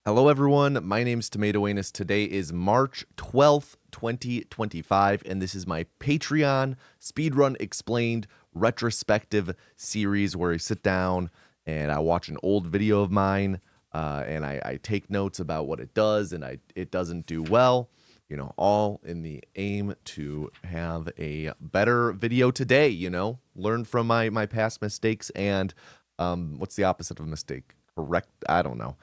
Hello everyone, my name's Tomato Anus. Today is March 12th, 2025, and this is my Patreon Speedrun Explained retrospective series where I sit down and I watch an old video of mine and I take notes about what it does and it doesn't do well, all in the aim to have a better video today, learn from my past mistakes and what's the opposite of a mistake? Correct? I don't know.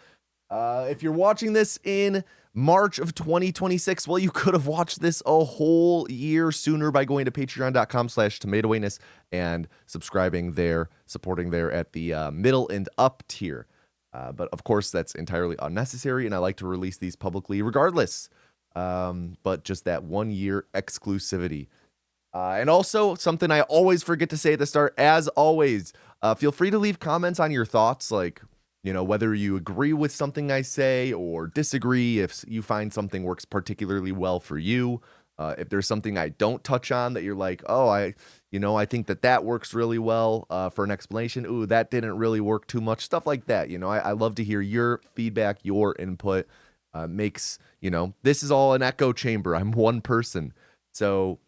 If you're watching this in March of 2026, well, you could have watched this a whole year sooner by going to patreon.com/tomatoanus and subscribing there, supporting there at the middle and up tier. But of course, that's entirely unnecessary, and I like to release these publicly regardless. But just that 1 year exclusivity. And also, something I always forget to say at the start, as always, feel free to leave comments on your thoughts, like, whether you agree with something I say or disagree, if you find something works particularly well for you, if there's something I don't touch on that you're like, oh, I think that works really well for an explanation. Ooh, that didn't really work too much. Stuff like that. I love to hear your feedback, your input. Makes, this is all an echo chamber. I'm one person. So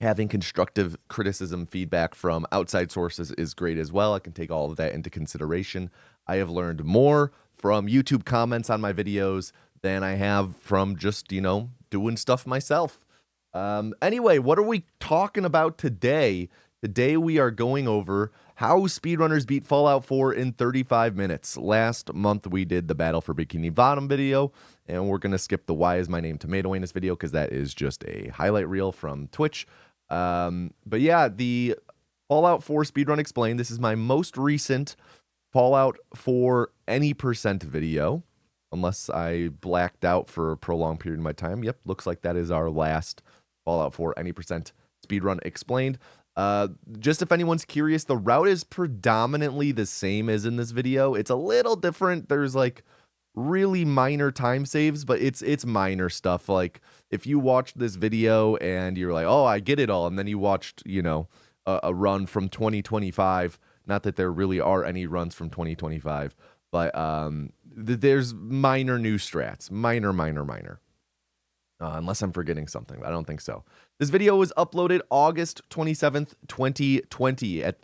having constructive criticism, feedback from outside sources is great as well. I can take all of that into consideration. I have learned more from YouTube comments on my videos than I have from just, doing stuff myself. Anyway, what are we talking about today? Today we are going over how speedrunners beat Fallout 4 in 35 minutes. Last month we did the Battle for Bikini Bottom video, and we're going to skip the Why Is My Name Tomato Anus video because that is just a highlight reel from Twitch. But yeah, the Fallout 4 Speedrun Explained. This is my most recent Fallout 4 any percent video, unless I blacked out for a prolonged period of my time. Yep, looks like that is our last Fallout 4 any percent Speedrun Explained. Just if anyone's curious, the route is predominantly the same as in this video. It's a little different. There's like really minor time saves, but it's minor stuff. Like if you watched this video and you're like, oh, I get it all, and then you watched, a run from 2025. Not that there really are any runs from 2025, but there's minor new strats, minor. Unless I'm forgetting something, I don't think so. This video was uploaded August 27th, 2020, at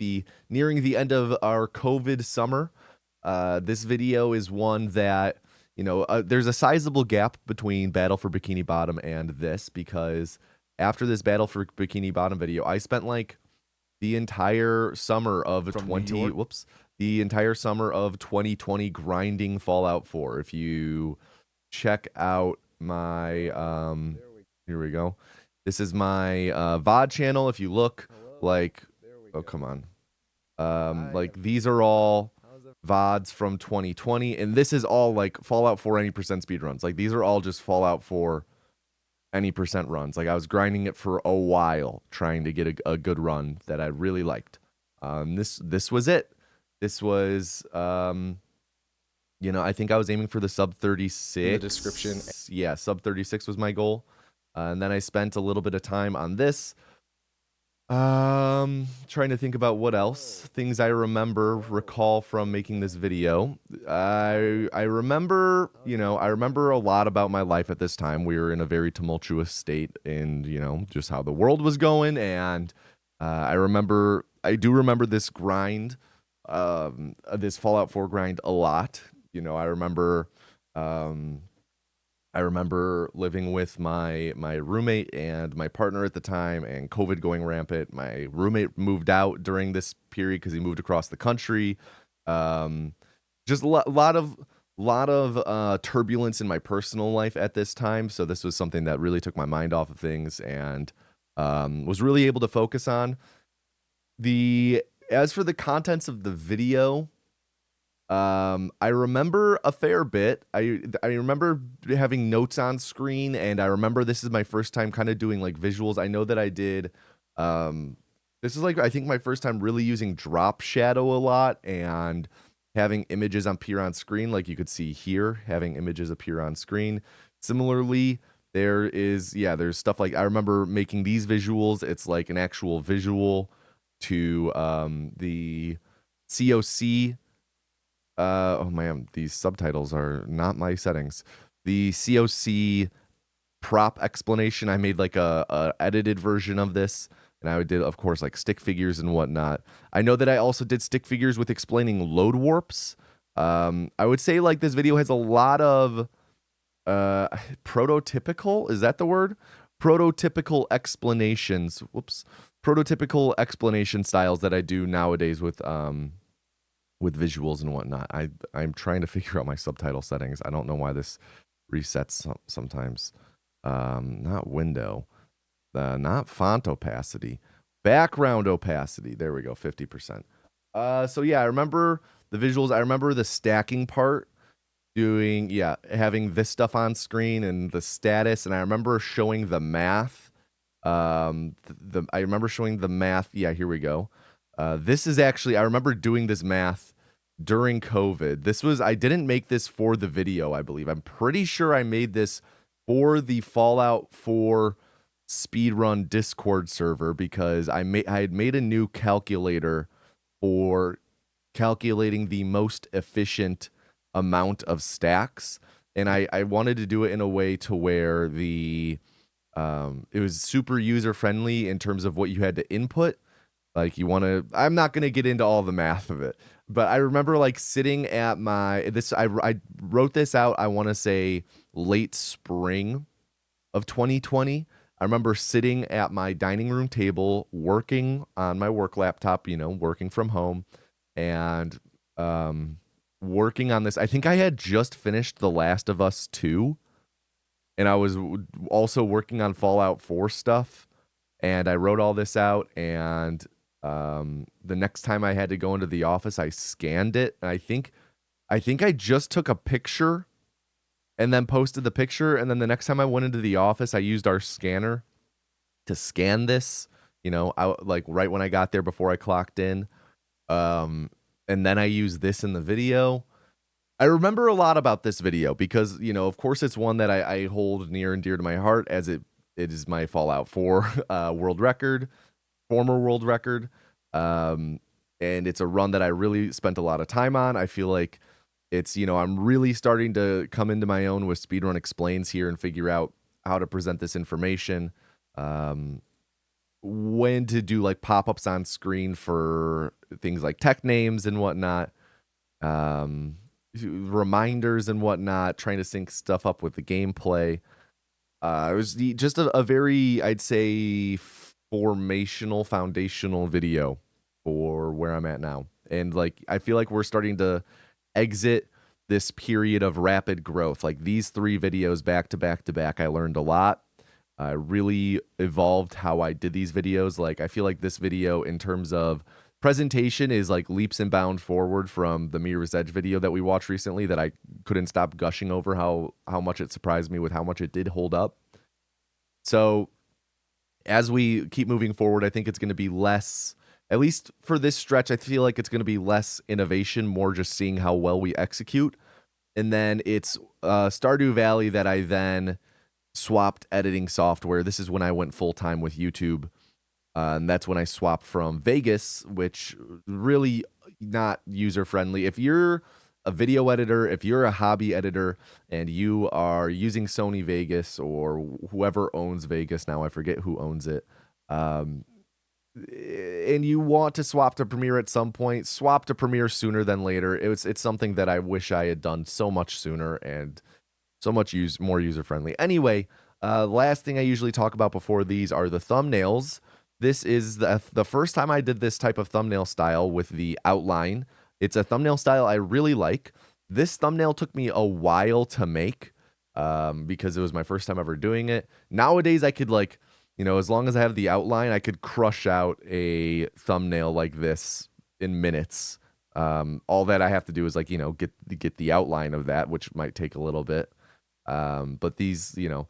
nearing the end of our COVID summer. This video is one that, there's a sizable gap between Battle for Bikini Bottom and this, because after this Battle for Bikini Bottom video, I spent like the entire summer of 2020 grinding Fallout 4. If you check out my here we go. This is my VOD channel. If you look, like, oh come on, like these are all VODs from 2020, and this is all like Fallout 4 any percent speedruns. Like these are all just Fallout 4 any percent runs. Like I was grinding it for a while, trying to get a good run that I really liked. This was it. This was I think I was aiming for the sub 36 in the description. Yeah, sub 36 was my goal. And then I spent a little bit of time on this. Trying to think about what else things I recall from making this video. I remember, I remember a lot about my life at this time. We were in a very tumultuous state and, just how the world was going. And I do remember this grind, this Fallout 4 grind a lot. I remember living with my roommate and my partner at the time, and COVID going rampant. My roommate moved out during this period because he moved across the country. Just a lot of turbulence in my personal life at this time. So this was something that really took my mind off of things and was really able to focus on. As for the contents of the video, I remember a fair bit. I remember having notes on screen, and I remember this is my first time kind of doing like visuals. I know that I did, this is like, I think my first time really using drop shadow a lot and having images appear on screen. Like you could see here, having images appear on screen. Similarly, there's stuff like, I remember making these visuals. It's like an actual visual to, the COC Oh man, these subtitles are not my settings. The COC prop explanation, I made like a edited version of this, and I did, of course, like stick figures and whatnot. I know that I also did stick figures with explaining load warps. I would say like this video has a lot of prototypical, is that the word? Prototypical explanations. Whoops. Prototypical explanation styles that I do nowadays with visuals and whatnot. I'm trying to figure out my subtitle settings. I don't know why this resets sometimes. Not window, not font opacity, background opacity. There we go, 50%. So yeah, I remember the visuals. I remember the stacking part, having this stuff on screen and the status, and I remember showing the math. I remember showing the math. Yeah, here we go. This is actually, I remember doing this math during COVID. I didn't make this for the video, I believe. I'm pretty sure I made this for the Fallout 4 speedrun Discord server because I had made a new calculator for calculating the most efficient amount of stacks, and I wanted to do it in a way to where it was super user friendly in terms of what you had to input. Like I'm not going to get into all the math of it, but I remember like sitting at I wrote this out, I want to say late spring of 2020. I remember sitting at my dining room table, working on my work laptop, working from home, and working on this. I think I had just finished The Last of Us 2, and I was also working on Fallout 4 stuff, and I wrote all this out, and the next time I had to go into the office, I scanned it, and I think I just took a picture and then posted the picture, and then the next time I went into the office, I used our scanner to scan this, like right when I got there before I clocked in. And then I used this in the video. I remember a lot about this video because, of course it's one that I hold near and dear to my heart, as it is my Fallout 4 world record, former world record. And it's a run that I really spent a lot of time on. I feel like it's, I'm really starting to come into my own with Speedrun Explains here and figure out how to present this information. When to do like pop-ups on screen for things like tech names and whatnot, reminders and whatnot, trying to sync stuff up with the gameplay. It was just a very, I'd say, foundational video for where I'm at now. And like, I feel like we're starting to exit this period of rapid growth. Like these 3 videos back to back to back, I learned a lot. I really evolved how I did these videos. Like, I feel like this video in terms of presentation is like leaps and bounds forward from the Mirror's Edge video that we watched recently that I couldn't stop gushing over how much it surprised me with how much it did hold up. So as we keep moving forward, I think it's going to be less, at least for this stretch, I feel like it's going to be less innovation, more just seeing how well we execute. And then it's Stardew Valley that I then swapped editing software. This is when I went full-time with YouTube. And that's when I swapped from Vegas, which really not user-friendly. If you're a video editor, if you're a hobby editor, and you are using Sony Vegas or whoever owns Vegas now, I forget who owns it, and you want to swap to Premiere at some point, swap to Premiere sooner than later. It's something that I wish I had done so much sooner and so much more user-friendly. Anyway, last thing I usually talk about before these are the thumbnails. This is the first time I did this type of thumbnail style with the outline. It's a thumbnail style I really like. This thumbnail took me a while to make because it was my first time ever doing it. Nowadays, I could as long as I have the outline, I could crush out a thumbnail like this in minutes. All that I have to do is get the outline of that, which might take a little bit. But these, the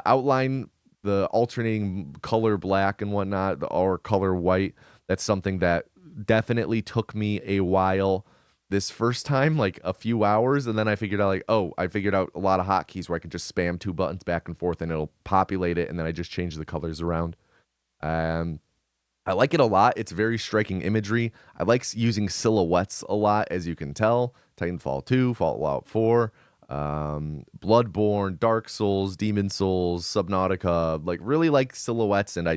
outline, the alternating color black and whatnot, or color white, that's something that definitely took me a while this first time, like a few hours. And then I figured out I figured out a lot of hotkeys where I could just spam 2 buttons back and forth and it'll populate it. And then I just change the colors around. I like it a lot. It's very striking imagery. I like using silhouettes a lot, as you can tell. Titanfall 2, Fallout 4, Bloodborne, Dark Souls, Demon Souls, Subnautica. Like, really like silhouettes and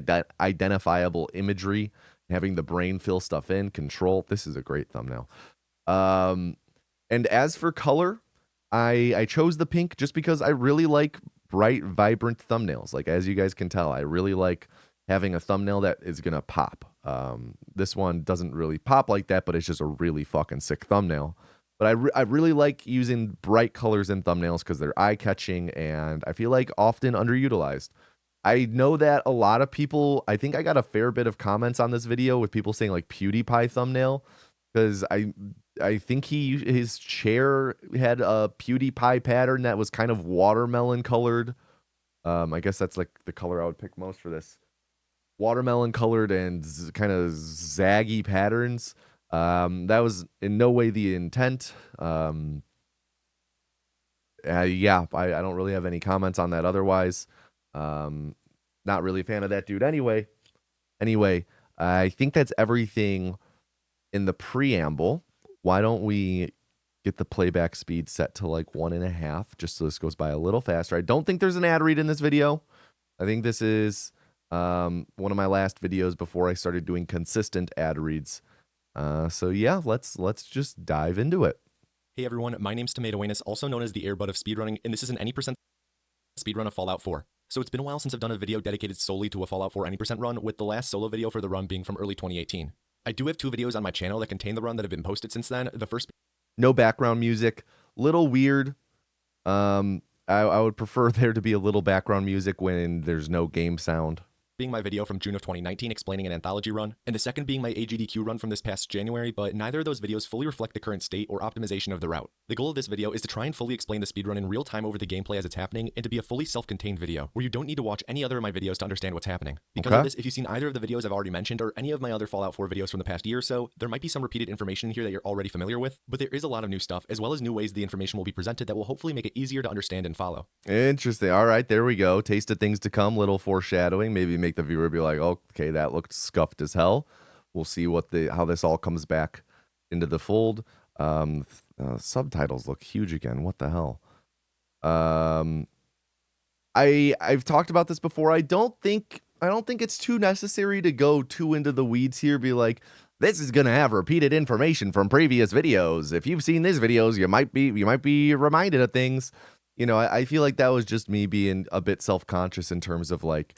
identifiable imagery. Having the brain fill stuff in. Control. This is a great thumbnail. And as for color, I chose the pink just because I really like bright, vibrant thumbnails. Like, as you guys can tell, I really like having a thumbnail that is going to pop. This one doesn't really pop like that, but it's just a really fucking sick thumbnail. But I really like using bright colors in thumbnails because they're eye-catching and I feel like often underutilized. I know that a lot of people, I think I got a fair bit of comments on this video with people saying like PewDiePie thumbnail because I think his chair had a PewDiePie pattern that was kind of watermelon colored. I guess that's like the color I would pick most for this. Watermelon colored and kind of zaggy patterns. That was in no way the intent. Yeah, I don't really have any comments on that otherwise. Not really a fan of that dude anyway. Anyway, I think that's everything in the preamble. Why don't we get the playback speed set to like 1.5 just so this goes by a little faster. I don't think there's an ad read in this video. I think this is one of my last videos before I started doing consistent ad reads. So yeah, let's just dive into it. Hey everyone, my name's Tomato Anus, also known as the Airbud of speedrunning, and this is an any percent speedrun of Fallout 4. So it's been a while since I've done a video dedicated solely to a Fallout 4 any percent run, with the last solo video for the run being from early 2018. I do have 2 videos on my channel that contain the run that have been posted since then. The first... No background music, little weird. I would prefer there to be a little background music when there's no game sound. Being my video from June of 2019 explaining an anthology run, and the second being my AGDQ run from this past January, but neither of those videos fully reflect the current state or optimization of the route. The goal of this video is to try and fully explain the speedrun in real time over the gameplay as it's happening, and to be a fully self-contained video, where you don't need to watch any other of my videos to understand what's happening. Because of this, if you've seen either of the videos I've already mentioned, or any of my other Fallout 4 videos from the past year or so, there might be some repeated information here that you're already familiar with, but there is a lot of new stuff, as well as new ways the information will be presented that will hopefully make it easier to understand and follow. Interesting. All right, there we go. Taste of things to come, little foreshadowing. Maybe make the viewer be like, okay, that looked scuffed as hell. We'll see how this all comes back into the fold. Subtitles look huge again. What the hell? I've talked about this before. I don't think it's too necessary to go too into the weeds here. Be like, this is gonna have repeated information from previous videos. If you've seen these videos, you might be reminded of things. You know, I feel like that was just me being a bit self-conscious in terms of like,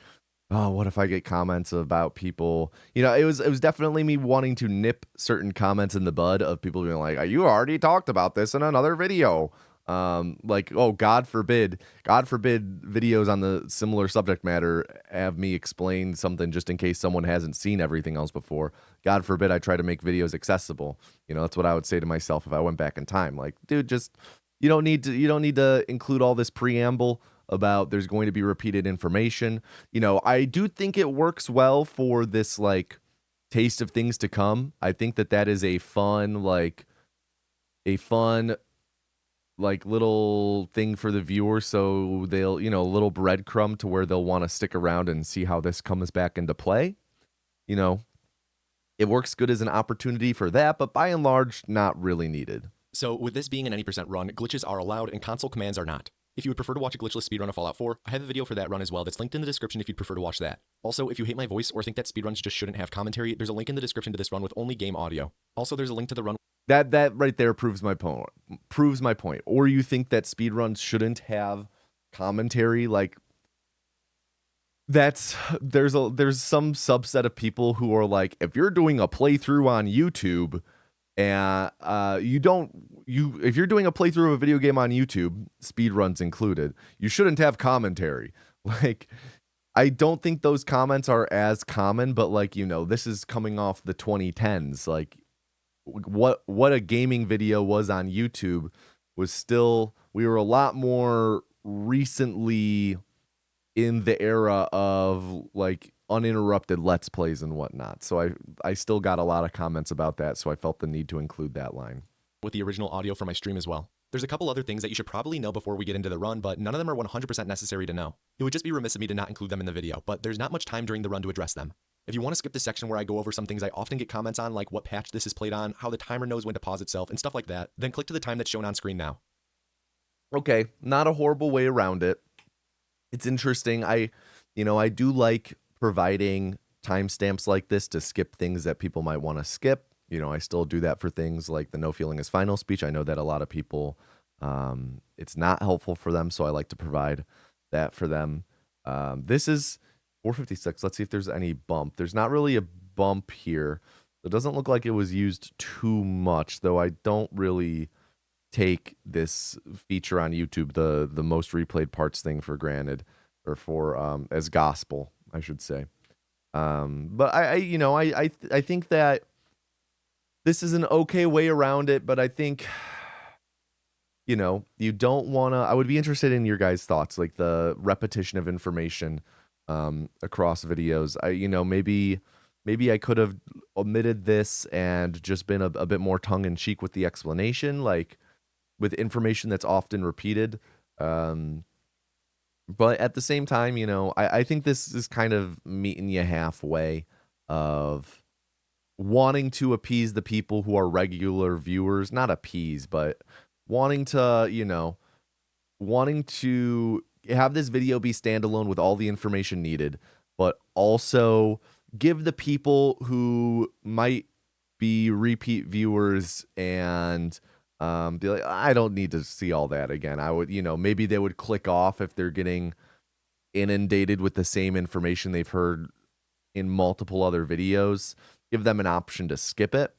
oh, what if I get comments about people? You know, it was definitely me wanting to nip certain comments in the bud of people being like, you already talked about this in another video. Like, oh, God forbid videos on the similar subject matter have me explain something just in case someone hasn't seen everything else before. God forbid I try to make videos accessible. You know, that's what I would say to myself if I went back in time. Like, dude, just you don't need to include all this preamble about there's going to be repeated information. You know, I do think it works well for this like taste of things to come. I think that is a fun little thing for the viewer, so they'll, you know, a little breadcrumb to where they'll want to stick around and see how this comes back into play. You know, it works good as an opportunity for that, but by and large, not really needed. So with this being an any percent run, glitches are allowed and console commands are not. If you would prefer to watch a glitchless speedrun of Fallout 4, I have a video for that run as well that's linked in the description if you'd prefer to watch that. Also, if you hate my voice or think that speedruns just shouldn't have commentary, there's a link in the description to this run with only game audio. Also, there's a link to the run... That right there proves my point. Or you think that speedruns shouldn't have commentary? Like, there's some subset of people who are like, if you're doing a playthrough on YouTube and if you're doing a playthrough of a video game on YouTube, speedruns included, you shouldn't have commentary. Like, I don't think those comments are as common, but like, you know, this is coming off the 2010s. Like, what a gaming video was on YouTube was still, we were a lot more recently in the era of like uninterrupted Let's Plays and whatnot. So I still got a lot of comments about that, so I felt the need to include that line. With the original audio for my stream as well. There's a couple other things that you should probably know before we get into the run, but none of them are 100% necessary to know. It would just be remiss of me to not include them in the video, but there's not much time during the run to address them. If you want to skip the section where I go over some things I often get comments on, like what patch this is played on, how the timer knows when to pause itself, and stuff like that, then click to the time that's shown on screen now. Okay, not a horrible way around it. It's interesting. I do like providing timestamps like this to skip things that people might want to skip. I still do that for things like the no feeling is final speech. I know that a lot of people, it's not helpful for them, so I like to provide that for them. This is 456. Let's see if there's any bump. There's not really a bump here. It doesn't look like it was used too much, though I don't really take this feature on YouTube, the most replayed parts thing, for granted, or for as gospel, I should say. But I think that this is an okay way around it, but I think you don't want to. I would be interested in your guys' thoughts, like the repetition of information across videos. Maybe I could have omitted this and just been a bit more tongue in cheek with the explanation, like with information that's often repeated. But at the same time, I think this is kind of meeting you halfway of wanting to appease the people who are regular viewers, not appease, but wanting to have this video be standalone with all the information needed, but also give the people who might be repeat viewers and be like, I don't need to see all that again. I would, maybe they would click off if they're getting inundated with the same information they've heard in multiple other videos. Give them an option to skip it.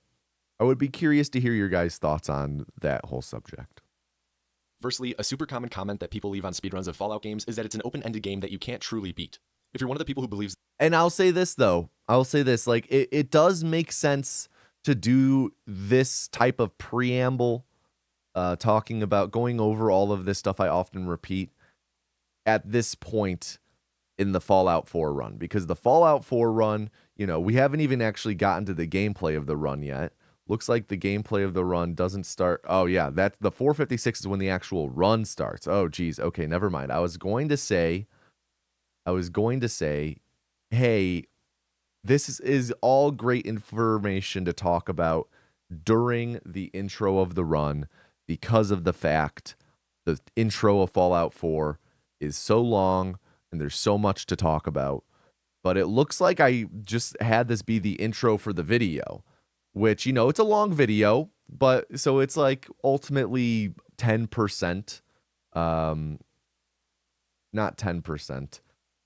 I would be curious to hear your guys' thoughts on that whole subject. Firstly, a super common comment that people leave on speedruns of Fallout games is that it's an open-ended game that you can't truly beat. If you're one of the people who believes... And I'll say this, though. Like, it does make sense to do this type of preamble, talking about going over all of this stuff I often repeat at this point in the Fallout 4 run, because the Fallout 4 run, we haven't even actually gotten to the gameplay of the run yet. Looks like the gameplay of the run doesn't start. Oh yeah, that's the 456 is when the actual run starts. Oh geez, okay, never mind. I was going to say, hey, this is all great information to talk about during the intro of the run, because of the fact the intro of Fallout 4 is so long and there's so much to talk about. But it looks like I just had this be the intro for the video, which, it's a long video, but so it's like ultimately 10%, not 10%,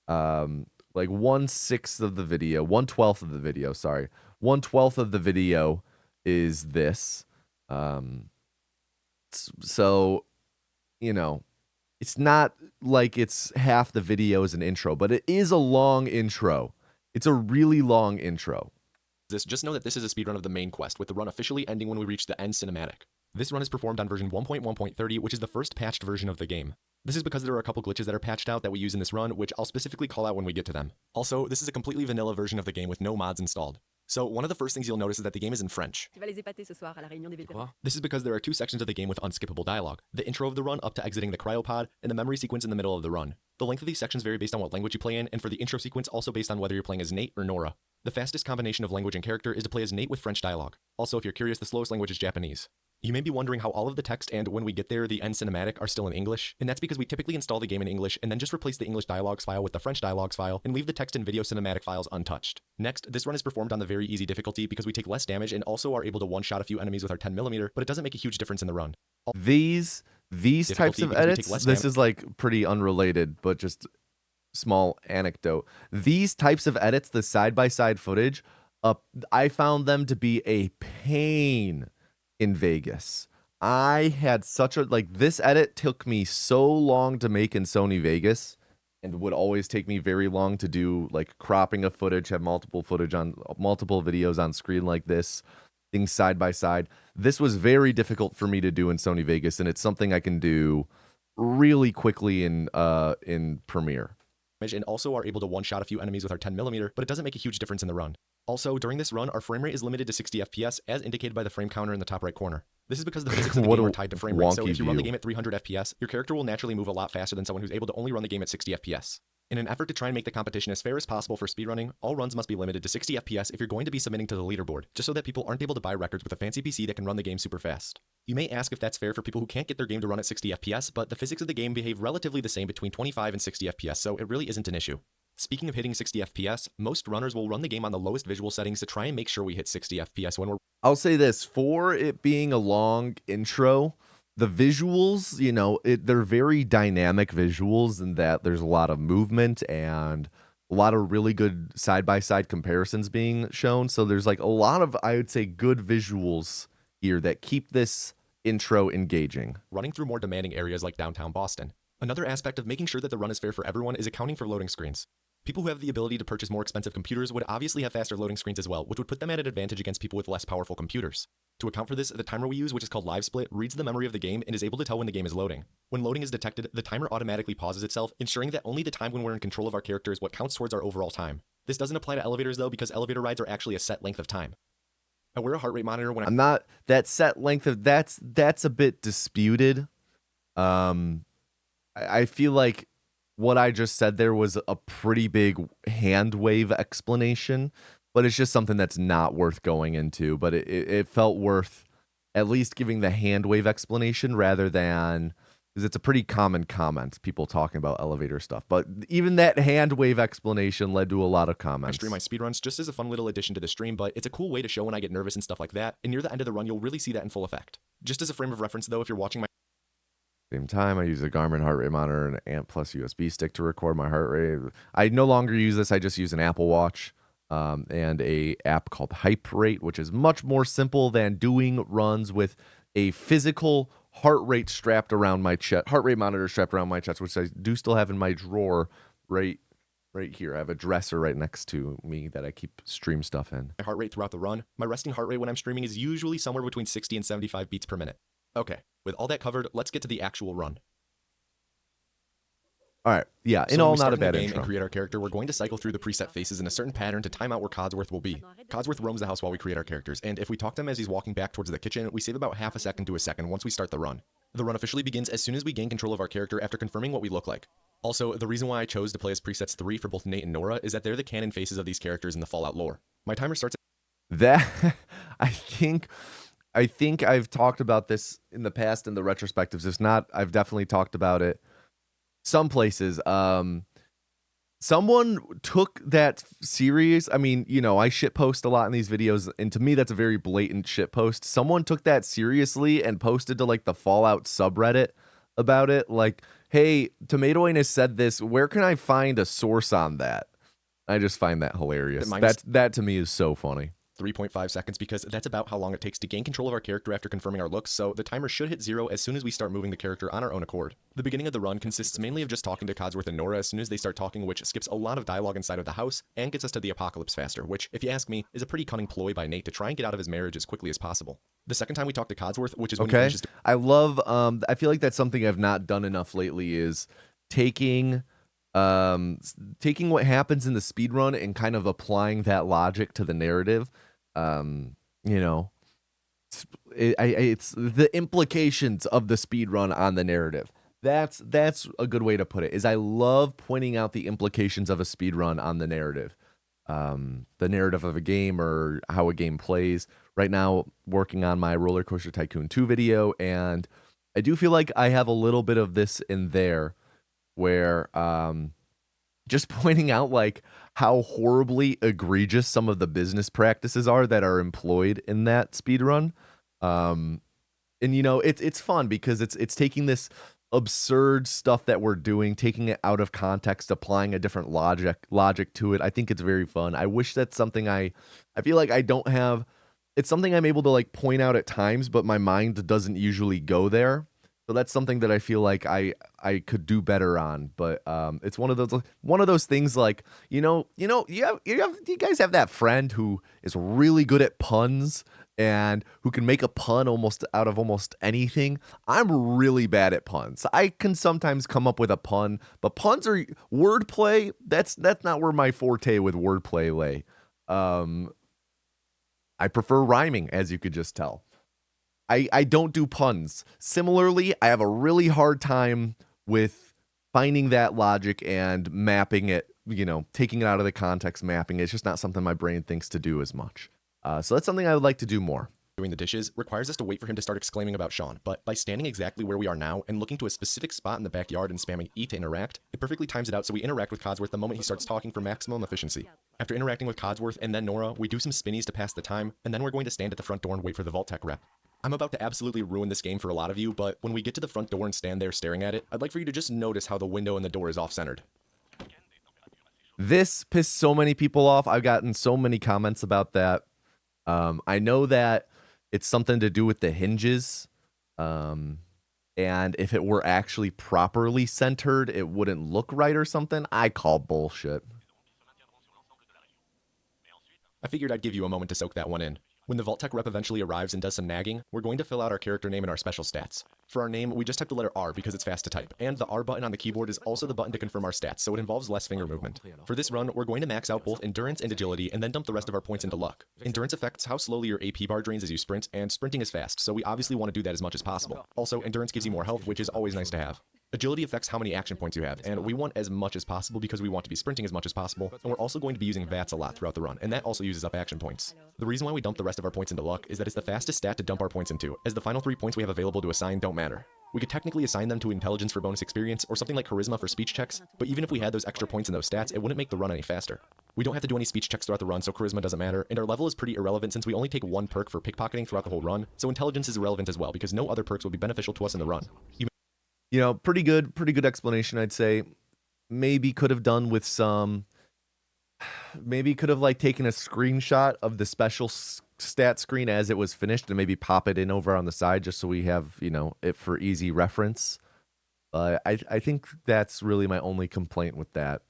like 1/6 of the video, 1/12 of the video, sorry. 1/12 of the video is this. So, it's not like it's half the video as an intro, but it is a long intro. It's a really long intro. Just know that this is a speedrun of the main quest, with the run officially ending when we reach the end cinematic. This run is performed on version 1.1.30, which is the first patched version of the game. This is because there are a couple glitches that are patched out that we use in this run, which I'll specifically call out when we get to them. Also, this is a completely vanilla version of the game with no mods installed. So one of the first things you'll notice is that the game is in French. This is because there are two sections of the game with unskippable dialogue. The intro of the run up to exiting the cryopod, and the memory sequence in the middle of the run. The length of these sections vary based on what language you play in, and for the intro sequence also based on whether you're playing as Nate or Nora. The fastest combination of language and character is to play as Nate with French dialogue. Also, if you're curious, the slowest language is Japanese. You may be wondering how all of the text and, when we get there, the end cinematic are still in English, and that's because we typically install the game in English and then just replace the English dialogues file with the French dialogues file and leave the text and video cinematic files untouched. Next, this run is performed on the very easy difficulty because we take less damage and also are able to one-shot a few enemies with our 10mm, but it doesn't make a huge difference in the run. These types of edits, this is like pretty unrelated, but just small anecdote. These types of edits, the side-by-side footage, I found them to be a pain in Vegas. I had such a, this edit took me so long to make in Sony Vegas, and would always take me very long to do, like cropping of footage, have multiple videos on screen like this, things side by side. This was very difficult for me to do in Sony Vegas, and it's something I can do really quickly in Premiere. And also are able to one-shot a few enemies with our 10mm, but it doesn't make a huge difference in the run. Also, during this run, our frame rate is limited to 60 FPS, as indicated by the frame counter in the top right corner. This is because the physics of the game are tied to frame rate, so if you run the game at 300 FPS, your character will naturally move a lot faster than someone who's able to only run the game at 60 FPS. In an effort to try and make the competition as fair as possible for speedrunning, all runs must be limited to 60 FPS if you're going to be submitting to the leaderboard, just so that people aren't able to buy records with a fancy PC that can run the game super fast. You may ask if that's fair for people who can't get their game to run at 60 FPS, but the physics of the game behave relatively the same between 25 and 60 FPS, so it really isn't an issue. Speaking of hitting 60 FPS, most runners will run the game on the lowest visual settings to try and make sure we hit 60 FPS when we're... I'll say this, for it being a long intro, the visuals, you know, they're very dynamic visuals in that there's a lot of movement and a lot of really good side-by-side comparisons being shown. So there's like a lot of, I would say, good visuals here that keep this intro engaging. Running through more demanding areas like downtown Boston. Another aspect of making sure that the run is fair for everyone is accounting for loading screens. People who have the ability to purchase more expensive computers would obviously have faster loading screens as well, which would put them at an advantage against people with less powerful computers. To account for this, the timer we use, which is called Live Split, reads the memory of the game and is able to tell when the game is loading. When loading is detected, the timer automatically pauses itself, ensuring that only the time when we're in control of our character is what counts towards our overall time. This doesn't apply to elevators though, because elevator rides are actually a set length of time. I wear a heart rate monitor when I'm not, that set length of, that's a bit disputed. I feel like what I just said there was a pretty big hand wave explanation, but it's just something that's not worth going into. But it felt worth at least giving the hand wave explanation rather than, because it's a pretty common comment, people talking about elevator stuff. But even that hand wave explanation led to a lot of comments. I stream my speedruns just as a fun little addition to the stream, but it's a cool way to show when I get nervous and stuff like that. And near the end of the run, you'll really see that in full effect. Just as a frame of reference though, if you're watching my same time, I use a Garmin heart rate monitor and an amp plus USB stick to record my heart rate. I no longer use this. I just use an Apple Watch and a app called Hype Rate, which is much more simple than doing runs with a physical heart rate strapped around my chest, heart rate monitor strapped around my chest, which I do still have in my drawer right here. I have a dresser right next to me that I keep stream stuff in. My heart rate throughout the run, my resting heart rate when I'm streaming is usually somewhere between 60 and 75 beats per minute. Okay, with all that covered, let's get to the actual run. All right, yeah, So in when all, we not start a bad the game intro. and create our character, we're going to cycle through the preset faces in a certain pattern to time out where Codsworth will be. Codsworth roams the house while we create our characters, and if we talk to him as he's walking back towards the kitchen, we save about half a second to a second once we start the run. The run officially begins as soon as we gain control of our character after confirming what we look like. Also, the reason why I chose to play as presets 3 for both Nate and Nora is that they're the canon faces of these characters in the Fallout lore. My timer starts That I think I've talked about this in the past in the retrospectives. If not, I've definitely talked about it some places. Someone took that serious. I mean, you know, I shitpost a lot in these videos, and to me, that's a very blatant shitpost. Someone took that seriously and posted to like the Fallout subreddit about it. Like, hey, Tomato Anus said this. Where can I find a source on that? I just find that hilarious. That to me is so funny. 3.5 seconds because that's about how long it takes to gain control of our character after confirming our looks, so the timer should hit 0 as soon as we start moving the character on our own accord. The beginning of the run consists mainly of just talking to Codsworth and Nora as soon as they start talking, which skips a lot of dialogue inside of the house and gets us to the apocalypse faster, which, if you ask me, is a pretty cunning ploy by Nate to try and get out of his marriage as quickly as possible. The second time we talk to Codsworth, which is when he finishes... I love, I feel like that's something I've not done enough lately is taking what happens in the speedrun and kind of applying that logic to the narrative. You know, it's the implications of the speed run on the narrative. That's a good way to put it, is I love pointing out the implications of a speed run on the narrative of a game or how a game plays. Right now, working on my Roller Coaster Tycoon 2 video, and I do feel like I have a little bit of this in there where just pointing out like how horribly egregious some of the business practices are that are employed in that speedrun. And you know, it's fun because it's taking this absurd stuff that we're doing, taking it out of context, applying a different logic to it. I think it's very fun. I wish that's something I feel like I don't have. It's something I'm able to like point out at times, but my mind doesn't usually go there. So that's something that I feel like I could do better on, but it's one of those things like you guys have that friend who is really good at puns and who can make a pun almost out of almost anything. I'm really bad at puns. I can sometimes come up with a pun, but puns are wordplay. That's not where my forte with wordplay lay. I prefer rhyming, as you could just tell. I don't do puns. Similarly, I have a really hard time with finding that logic and mapping it, taking it out of the context, mapping it. It's just not something my brain thinks to do as much. So that's something I would like to do more. Doing the dishes requires us to wait for him to start exclaiming about Sean, but by standing exactly where we are now and looking to a specific spot in the backyard and spamming E to interact, it perfectly times it out so we interact with Codsworth the moment he starts talking for maximum efficiency. After interacting with Codsworth and then Nora, we do some spinnies to pass the time, and then we're going to stand at the front door and wait for the Vault Tech rep. I'm about to absolutely ruin this game for a lot of you, but when we get to the front door and stand there staring at it, I'd like for you to just notice how the window and the door is off-centered. This pissed so many people off. I've gotten so many comments about that. I know that it's something to do with the hinges. And if it were actually properly centered, it wouldn't look right or something. I call bullshit. I figured I'd give you a moment to soak that one in. When the Vault Tech rep eventually arrives and does some nagging, we're going to fill out our character name and our special stats. For our name, we just type the letter R because it's fast to type, and the R button on the keyboard is also the button to confirm our stats, so it involves less finger movement. For this run, we're going to max out both endurance and agility, and then dump the rest of our points into luck. Endurance affects how slowly your AP bar drains as you sprint, and sprinting is fast, so we obviously want to do that as much as possible. Also, endurance gives you more health, which is always nice to have. Agility affects how many action points you have, and we want as much as possible because we want to be sprinting as much as possible, and we're also going to be using VATS a lot throughout the run, and that also uses up action points. The reason why we dump the rest of our points into luck is that it's the fastest stat to dump our points into, as the final 3 points we have available to assign don't matter. We could technically assign them to intelligence for bonus experience, or something like charisma for speech checks, but even if we had those extra points in those stats, it wouldn't make the run any faster. We don't have to do any speech checks throughout the run, so charisma doesn't matter, and our level is pretty irrelevant since we only take 1 perk for pickpocketing throughout the whole run, so intelligence is irrelevant as well because no other perks will be beneficial to us in the run. Pretty good explanation, I'd say. Maybe could have done with some, maybe could have like taken a screenshot of the special stat screen as it was finished and maybe pop it in over on the side just so we have, it for easy reference. I think that's really my only complaint with that.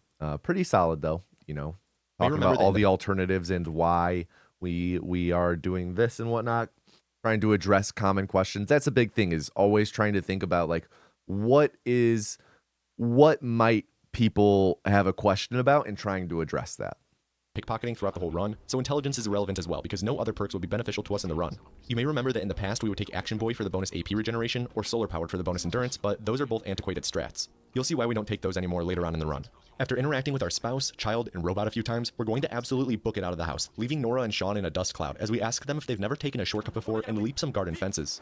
Pretty solid though, talking about all the alternatives and why we are doing this and whatnot, trying to address common questions. That's a big thing, is always trying to think about like, what might people have a question about and trying to address that. Pickpocketing throughout the whole run, so intelligence is irrelevant as well because no other perks will be beneficial to us in the run. You may remember that in the past we would take Action Boy for the bonus AP regeneration or Solar Powered for the bonus endurance, but those are both antiquated strats. You'll see why we don't take those anymore later on in the run. After interacting with our spouse, child, and robot a few times, we're going to absolutely book it out of the house, leaving Nora and Sean in a dust cloud as we ask them if they've never taken a shortcut before and leap some garden fences.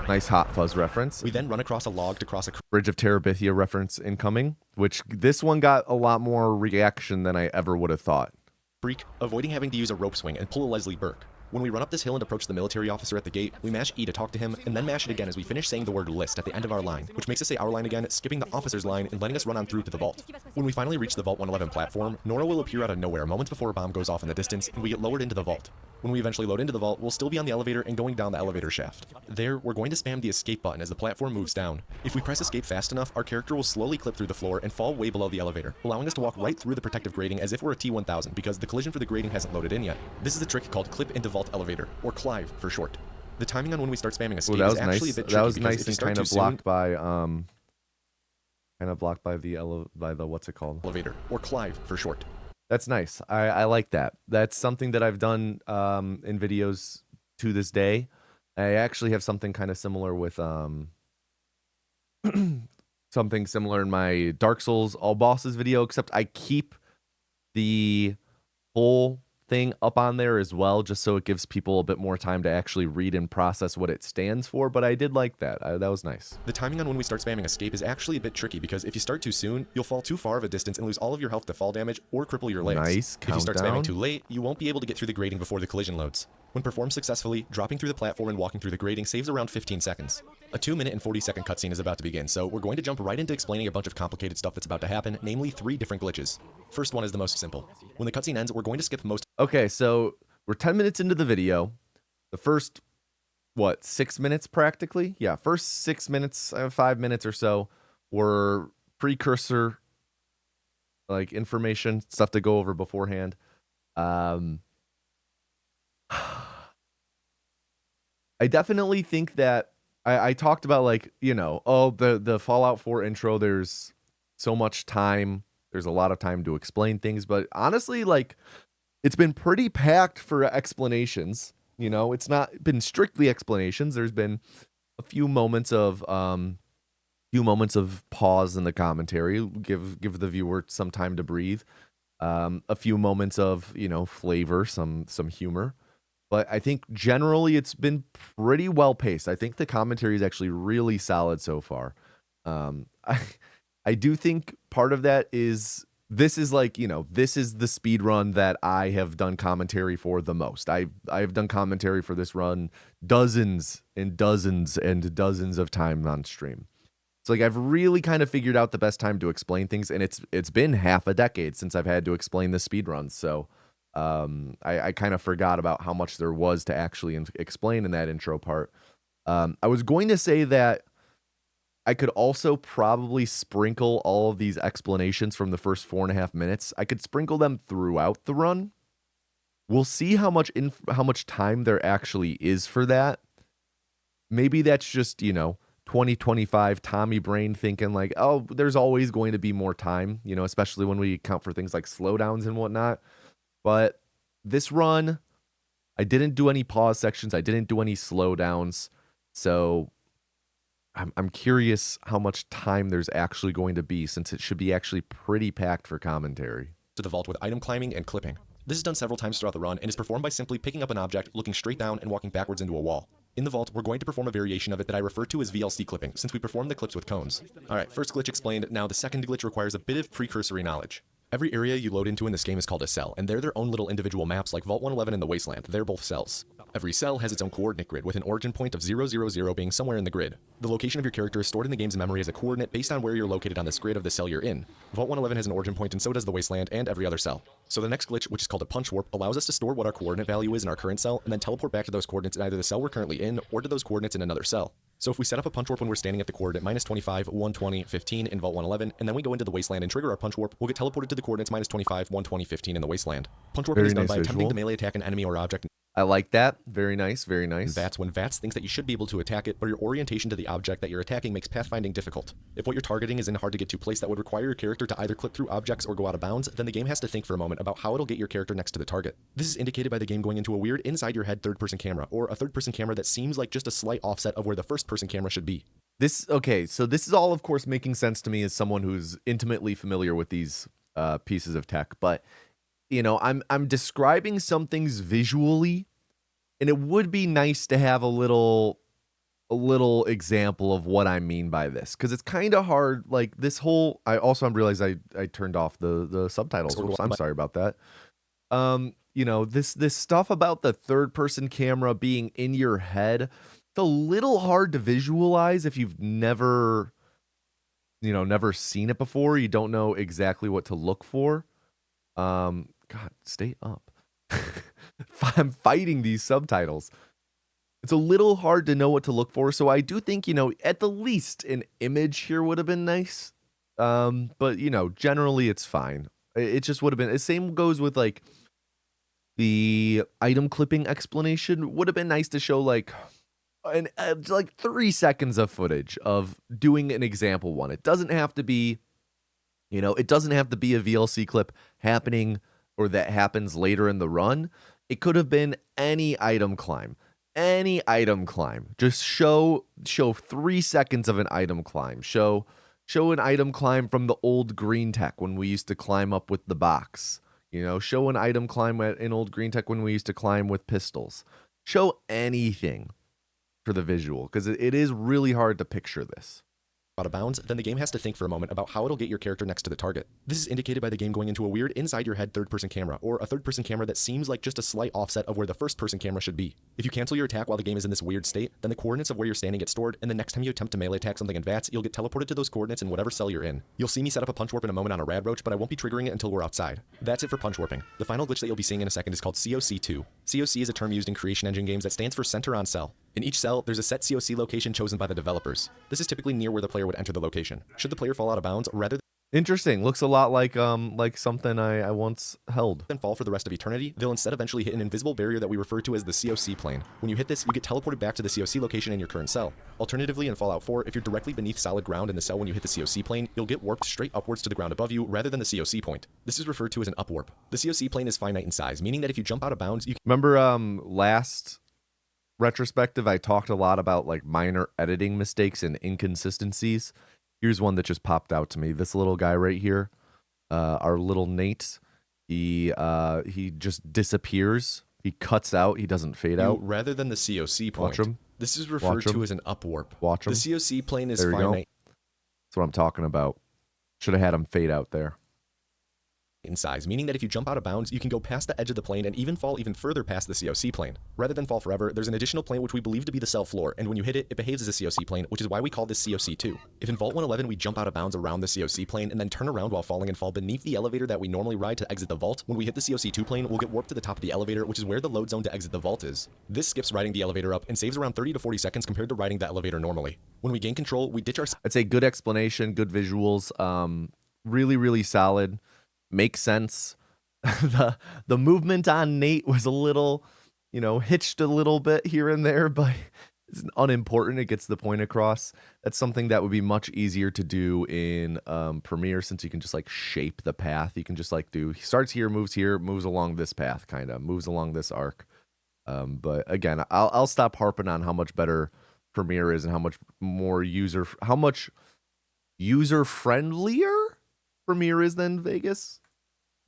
Nice Hot Fuzz reference. We then run across a log to cross a Bridge of Terabithia reference incoming, which this one got a lot more reaction than I ever would have thought. Freak, avoiding having to use a rope swing and pull a Leslie Burke. When we run up this hill and approach the military officer at the gate, we mash E to talk to him, and then mash it again as we finish saying the word list at the end of our line, which makes us say our line again, skipping the officer's line and letting us run on through to the vault. When we finally reach the Vault 111 platform, Nora will appear out of nowhere moments before a bomb goes off in the distance, and we get lowered into the vault. When we eventually load into the vault, we'll still be on the elevator and going down the elevator shaft. There, we're going to spam the escape button as the platform moves down. If we press escape fast enough, our character will slowly clip through the floor and fall way below the elevator, allowing us to walk right through the protective grating as if we're a T-1000 because the collision for the grating hasn't loaded in yet. This is a trick called clip into vault elevator, or Clive for short. The timing on when we start spamming escape is actually a bit tricky. That was nice and kind of blocked by the what's it called? Elevator, or Clive for short. That's nice. I like that. That's something that I've done in videos to this day. I actually have something kind of similar with something similar in my Dark Souls All Bosses video, except I keep the whole thing up on there as well, just so it gives people a bit more time to actually read and process what it stands for, but I did like that. That was nice. The timing on when we start spamming escape is actually a bit tricky because if you start too soon, you'll fall too far of a distance and lose all of your health to fall damage or cripple your legs. Nice countdown. If you start spamming too late, you won't be able to get through the grating before the collision loads. When performed successfully, dropping through the platform and walking through the grating saves around 15 seconds. A 2-minute and 40-second cutscene is about to begin, so we're going to jump right into explaining a bunch of complicated stuff that's about to happen, namely 3 different glitches. First one is the most simple. When the cutscene ends, we're going to skip most. Okay, so we're 10 minutes into the video. The first, 6 minutes practically? Yeah, first 6 minutes, 5 minutes or so were precursor, like information, stuff to go over beforehand. I definitely think that I talked about the Fallout 4 intro, there's so much time. There's a lot of time to explain things, but honestly, it's been pretty packed for explanations. It's not been strictly explanations. There's been a few moments of few moments of pause in the commentary, give the viewer some time to breathe. A few moments of, flavor, some humor. But I think generally it's been pretty well paced. I think the commentary is actually really solid so far. I do think part of that is this is this is the speed run that I have done commentary for the most. I've done commentary for this run dozens and dozens and dozens of times on stream. So I've really kind of figured out the best time to explain things, and it's been half a decade since I've had to explain the speed runs. So I kind of forgot about how much there was to actually explain in that intro part. I was going to say that I could also probably sprinkle all of these explanations from the first 4.5 minutes. I could sprinkle them throughout the run. We'll see how much time there actually is for that. Maybe that's just, 2025 Tommy brain thinking oh, there's always going to be more time, especially when we account for things like slowdowns and whatnot. But this run, I didn't do any pause sections. I didn't do any slowdowns. So I'm curious how much time there's actually going to be, since it should be actually pretty packed for commentary. To the vault with item climbing and clipping. This is done several times throughout the run and is performed by simply picking up an object, looking straight down, and walking backwards into a wall. In the vault, we're going to perform a variation of it that I refer to as VLC clipping, since we perform the clips with cones. Alright, first glitch explained. Now the second glitch requires a bit of precursory knowledge. Every area you load into in this game is called a cell, and they're their own little individual maps like Vault 111 and the Wasteland. They're both cells. Every cell has its own coordinate grid, with an origin point of 000 being somewhere in the grid. The location of your character is stored in the game's memory as a coordinate based on where you're located on this grid of the cell you're in. Vault 111 has an origin point, and so does the Wasteland and every other cell. So the next glitch, which is called a punch warp, allows us to store what our coordinate value is in our current cell, and then teleport back to those coordinates in either the cell we're currently in, or to those coordinates in another cell. So if we set up a punch warp when we're standing at the coordinate -25, 120, 15 in Vault 111, and then we go into the Wasteland and trigger our punch warp, we'll get teleported to the coordinates -25, 120, 15 in the Wasteland. Punch warping is done by attempting to melee attack an enemy or object. I like that. Very nice, very nice. VATS when VATS thinks that you should be able to attack it, but your orientation to the object that you're attacking makes pathfinding difficult. If what you're targeting is in a hard-to-get-to place that would require your character to either clip through objects or go out of bounds, then the game has to think for a moment about how it'll get your character next to the target. This is indicated by the game going into a weird inside-your-head third-person camera, or a third-person camera that seems like just a slight offset of where the first-person camera should be. Okay, so this is all, of course, making sense to me as someone who's intimately familiar with these pieces of tech, but, I'm describing some things visually, and it would be nice to have a little example of what I mean by this, because it's kind of hard. I'm realized I turned off the subtitles. Oops, I'm sorry about that. This stuff about the third person camera being in your head, it's a little hard to visualize if you've never seen it before. You don't know exactly what to look for. God, stay up. I'm fighting these subtitles. It's a little hard to know what to look for, so I do think, at the least an image here would have been nice. But, generally it's fine. It just would have been, the same goes with the item clipping explanation. Would have been nice to show 3 seconds of footage of doing an example one. It doesn't have to be, it doesn't have to be a VLC clip happening or that happens later in the run. It could have been any item climb. Just show 3 seconds of an item climb. Show an item climb from the old green tech when we used to climb up with the box. Show an item climb in old green tech when we used to climb with pistols. Show anything for the visual, because it is really hard to picture this. Out of bounds, then the game has to think for a moment about how it'll get your character next to the target. This is indicated by the game going into a weird inside-your-head third-person camera, or a third-person camera that seems like just a slight offset of where the first-person camera should be. If you cancel your attack while the game is in this weird state, then the coordinates of where you're standing get stored, and the next time you attempt to melee attack something in VATS, you'll get teleported to those coordinates in whatever cell you're in. You'll see me set up a punch warp in a moment on a rad roach, but I won't be triggering it until we're outside. That's it for punch warping. The final glitch that you'll be seeing in a second is called COC2. COC is a term used in creation engine games that stands for Center on Cell. In each cell, there's a set COC location chosen by the developers. This is typically near where the player would enter the location. Should the player fall out of bounds, rather Interesting. Looks a lot like something I once held. than fall for the rest of eternity, they'll instead eventually hit an invisible barrier that we refer to as the COC plane. When you hit this, you get teleported back to the COC location in your current cell. Alternatively, in Fallout 4, if you're directly beneath solid ground in the cell when you hit the COC plane, you'll get warped straight upwards to the ground above you rather than the COC point. This is referred to as an upwarp. The COC plane is finite in size, meaning that if you jump out of bounds, you Remember last retrospective, I talked a lot about minor editing mistakes and inconsistencies. Here's one that just popped out to me. This little guy right here, our little Nate, he just disappears. He cuts out. He doesn't fade out. Rather than the COC point. Watch him. This is referred to as an upwarp. Watch him. The COC plane is There you go. finite That's what I'm talking about. Should have had him fade out there. in size, meaning that if you jump out of bounds, you can go past the edge of the plane and even fall even further past the COC plane. Rather than fall forever, there's an additional plane which we believe to be the cell floor, and when you hit it, it behaves as a COC plane, which is why we call this COC2. If in Vault 111 we jump out of bounds around the COC plane and then turn around while falling and fall beneath the elevator that we normally ride to exit the vault, when we hit the COC2 plane, we'll get warped to the top of the elevator, which is where the load zone to exit the vault is. This skips riding the elevator up and saves around 30 to 40 seconds compared to riding the elevator normally. When we gain control, we ditch our... I'd say good explanation, good visuals, really, really solid. Makes sense. The movement on Nate was a little, hitched a little bit here and there, but it's unimportant. It gets the point across. That's something that would be much easier to do in Premiere, since you can just like shape the path. You can just like he starts here, moves along this path, kind of moves along this arc. But again, I'll stop harping on how much better Premiere is and how much user friendlier Premiere is than Vegas.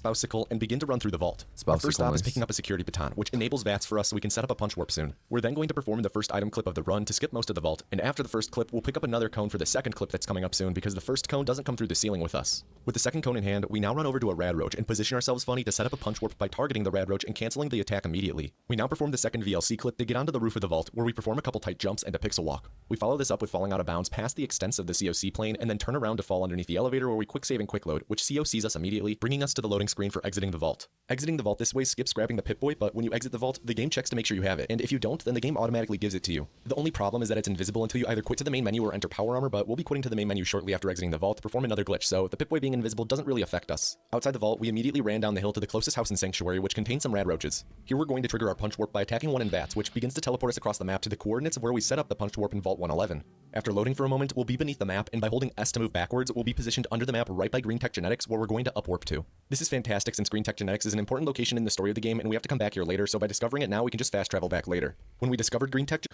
Spousicle and begin to run through the vault. Our first stop is picking up a security baton, which enables VATS for us so we can set up a punch warp soon. We're then going to perform the first item clip of the run to skip most of the vault, and after the first clip, we'll pick up another cone for the second clip that's coming up soon because the first cone doesn't come through the ceiling with us. With the second cone in hand, we now run over to a rad roach and position ourselves funny to set up a punch warp by targeting the rad roach and canceling the attack immediately. We now perform the second VLC clip to get onto the roof of the vault, where we perform a couple tight jumps and a pixel walk. We follow this up with falling out of bounds past the extents of the COC plane and then turn around to fall underneath the elevator, where we quick save and quick load, which COCs us immediately, bringing us to the loading screen for exiting the vault. Exiting the vault this way skips grabbing the Pip-Boy, but when you exit the vault, the game checks to make sure you have it, and if you don't, then the game automatically gives it to you. The only problem is that it's invisible until you either quit to the main menu or enter power armor, but we'll be quitting to the main menu shortly after exiting the vault to perform another glitch, so the Pip-Boy being invisible doesn't really affect us. Outside the vault, we immediately ran down the hill to the closest house in Sanctuary, which contains some rad roaches. Here we're going to trigger our punch warp by attacking one in VATS, which begins to teleport us across the map to the coordinates of where we set up the punch warp in Vault 111. After loading for a moment, we'll be beneath the map, and by holding S to move backwards, we'll be positioned under the map right by Green Tech Genetics, where we're going to upwarp to. This is fantastic since Green Tech Genetics is an important location in the story of the game, and we have to come back here later, so by discovering it now, we can just fast travel back later. When we discovered Green Tech...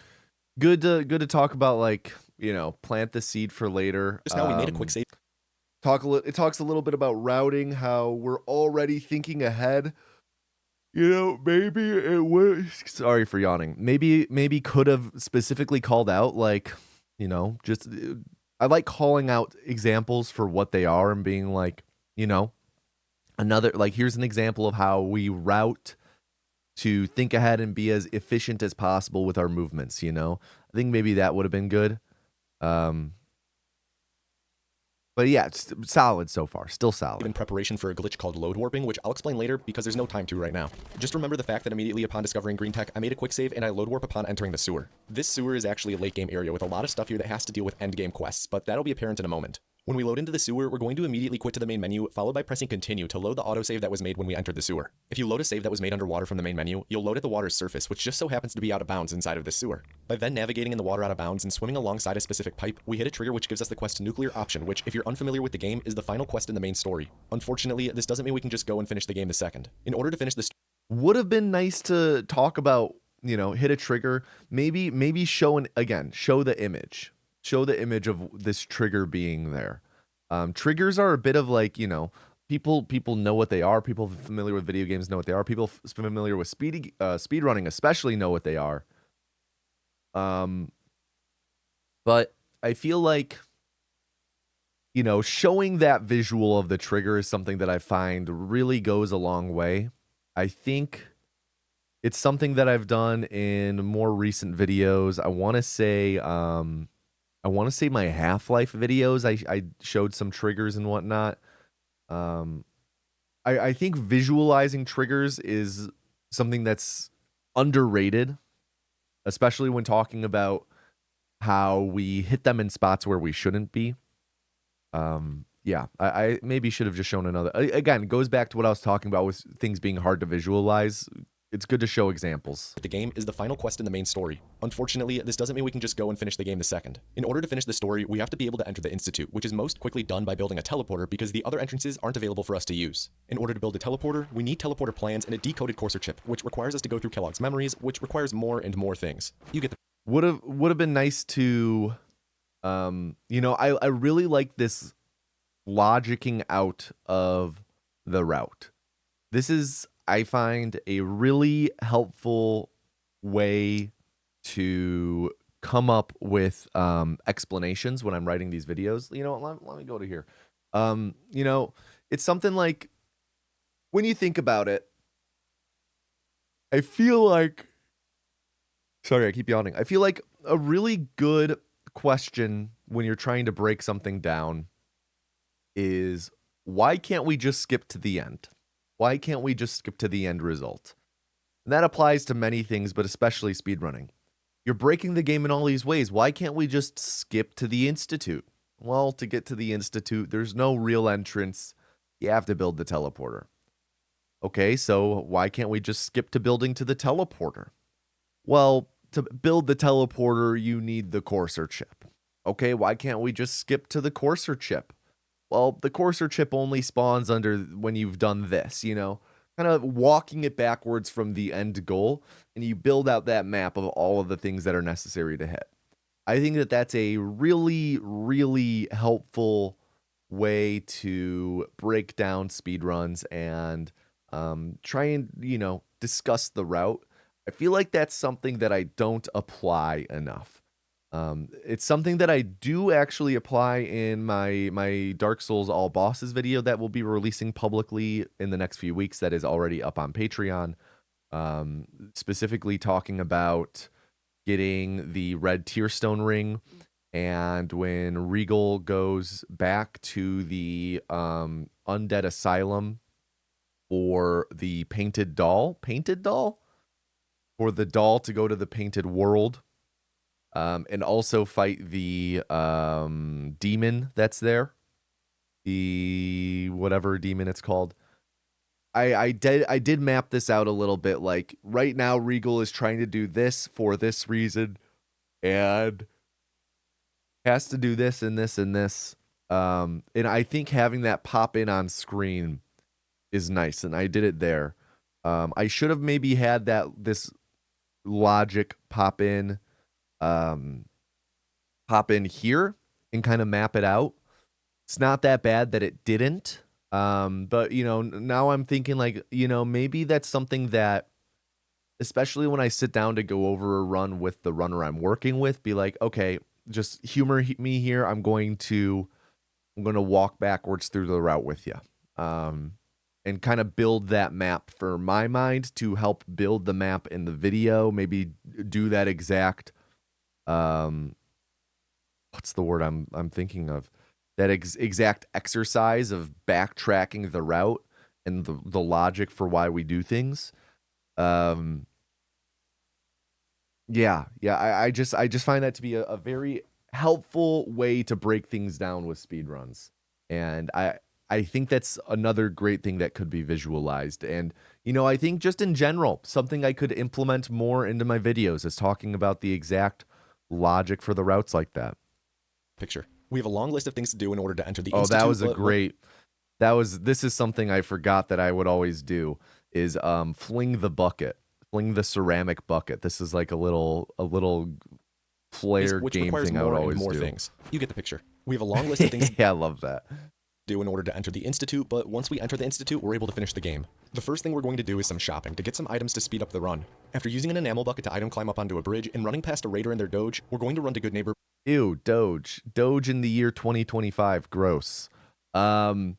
Good to talk about, plant the seed for later. Just now we made a quick save. It talks a little bit about routing, how we're already thinking ahead. Maybe it would... Sorry for yawning. Maybe could have specifically called out, just... I like calling out examples for what they are and being like, another, here's an example of how we route to think ahead and be as efficient as possible with our movements, I think maybe that would have been good. But yeah, it's solid so far. Still solid. In preparation for a glitch called load warping, which I'll explain later because there's no time to right now. Just remember the fact that immediately upon discovering Green Tech, I made a quick save and I load warp upon entering the sewer. This sewer is actually a late game area with a lot of stuff here that has to deal with end game quests, but that'll be apparent in a moment. When we load into the sewer, we're going to immediately quit to the main menu, followed by pressing continue to load the autosave that was made when we entered the sewer. If you load a save that was made underwater from the main menu, you'll load at the water's surface, which just so happens to be out of bounds inside of the sewer. By then navigating in the water out of bounds and swimming alongside a specific pipe, we hit a trigger which gives us the quest Nuclear Option, which, if you're unfamiliar with the game, is the final quest in the main story. Unfortunately, this doesn't mean we can just go and finish the game the second. In order to finish this... Would have been nice to talk about, hit a trigger, maybe show the image. Show the image of this trigger being there. Triggers are a bit of people know what they are. People familiar with video games know what they are. People familiar with speedrunning especially know what they are. But I feel like, showing that visual of the trigger is something that I find really goes a long way. I think it's something that I've done in more recent videos. I want to say my Half-Life videos, I showed some triggers and whatnot. I think visualizing triggers is something that's underrated, especially when talking about how we hit them in spots where we shouldn't be. I maybe should have just shown another. Again, it goes back to what I was talking about with things being hard to visualize. It's good to show examples. The game is the final quest in the main story. Unfortunately, this doesn't mean we can just go and finish the game the second. In order to finish the story, we have to be able to enter the Institute, which is most quickly done by building a teleporter because the other entrances aren't available for us to use. In order to build a teleporter, we need teleporter plans and a decoded Courser chip, which requires us to go through Kellogg's memories, which requires more and more things. You get the... Would have been nice to I really like this logicking out of the route. This is, I find, a really helpful way to come up with explanations when I'm writing these videos. Let me go to here. It's something like, when you think about it, I feel like, sorry, I keep yawning. I feel like a really good question when you're trying to break something down is, why can't we just skip to the end? Why can't we just skip to the end result? And that applies to many things, but especially speedrunning. You're breaking the game in all these ways. Why can't we just skip to the institute? Well, to get to the institute, there's no real entrance. You have to build the teleporter. Okay, so why can't we just skip to building to the teleporter? Well, to build the teleporter, you need the courser chip. Okay, why can't we just skip to the courser chip? Well, the courser chip only spawns under when you've done this, kind of walking it backwards from the end goal, and you build out that map of all of the things that are necessary to hit. I think that that's a really, really helpful way to break down speedruns and try and, discuss the route. I feel like that's something that I don't apply enough. It's something that I do actually apply in my Dark Souls All Bosses video that we'll be releasing publicly in the next few weeks. That is already up on Patreon. Specifically talking about getting the red Tearstone ring, and when Regal goes back to the Undead Asylum for the painted doll, for the doll to go to the painted world. And also fight the demon that's there, the whatever demon it's called. I did map this out a little bit. Like right now, Regal is trying to do this for this reason, and has to do this and this and this. And I think having that pop in on screen is nice, and I did it there. I should have maybe had this logic pop in here and kind of map it out. It's not that bad that it didn't. But now I'm thinking like, maybe that's something that, especially when I sit down to go over a run with the runner I'm working with, be like, okay, just humor me here. I'm going to walk backwards through the route with you. And kind of build that map for my mind to help build the map in the video. Maybe do that exact what's the word I'm thinking of? That exact exercise of backtracking the route and the logic for why we do things. I just find that to be a very helpful way to break things down with speedruns. And I think that's another great thing that could be visualized. And, I think just in general, something I could implement more into my videos is talking about the exact logic for the routes like that. Picture. We have a long list of things to do in order to enter the institute. Oh, that was this is something I forgot that I would always do, is fling the ceramic bucket. This is like a little flare which game thing I would always do. Things. You get the picture. We have a long list of things yeah, I love that. Do in order to enter the institute, but once we enter the institute, we're able to finish the game. The first thing we're going to do is some shopping to get some items to speed up the run. After using an enamel bucket to item climb up onto a bridge and running past a raider and their doge, we're going to run to Good Neighbor. Ew, doge in the year 2025, gross. I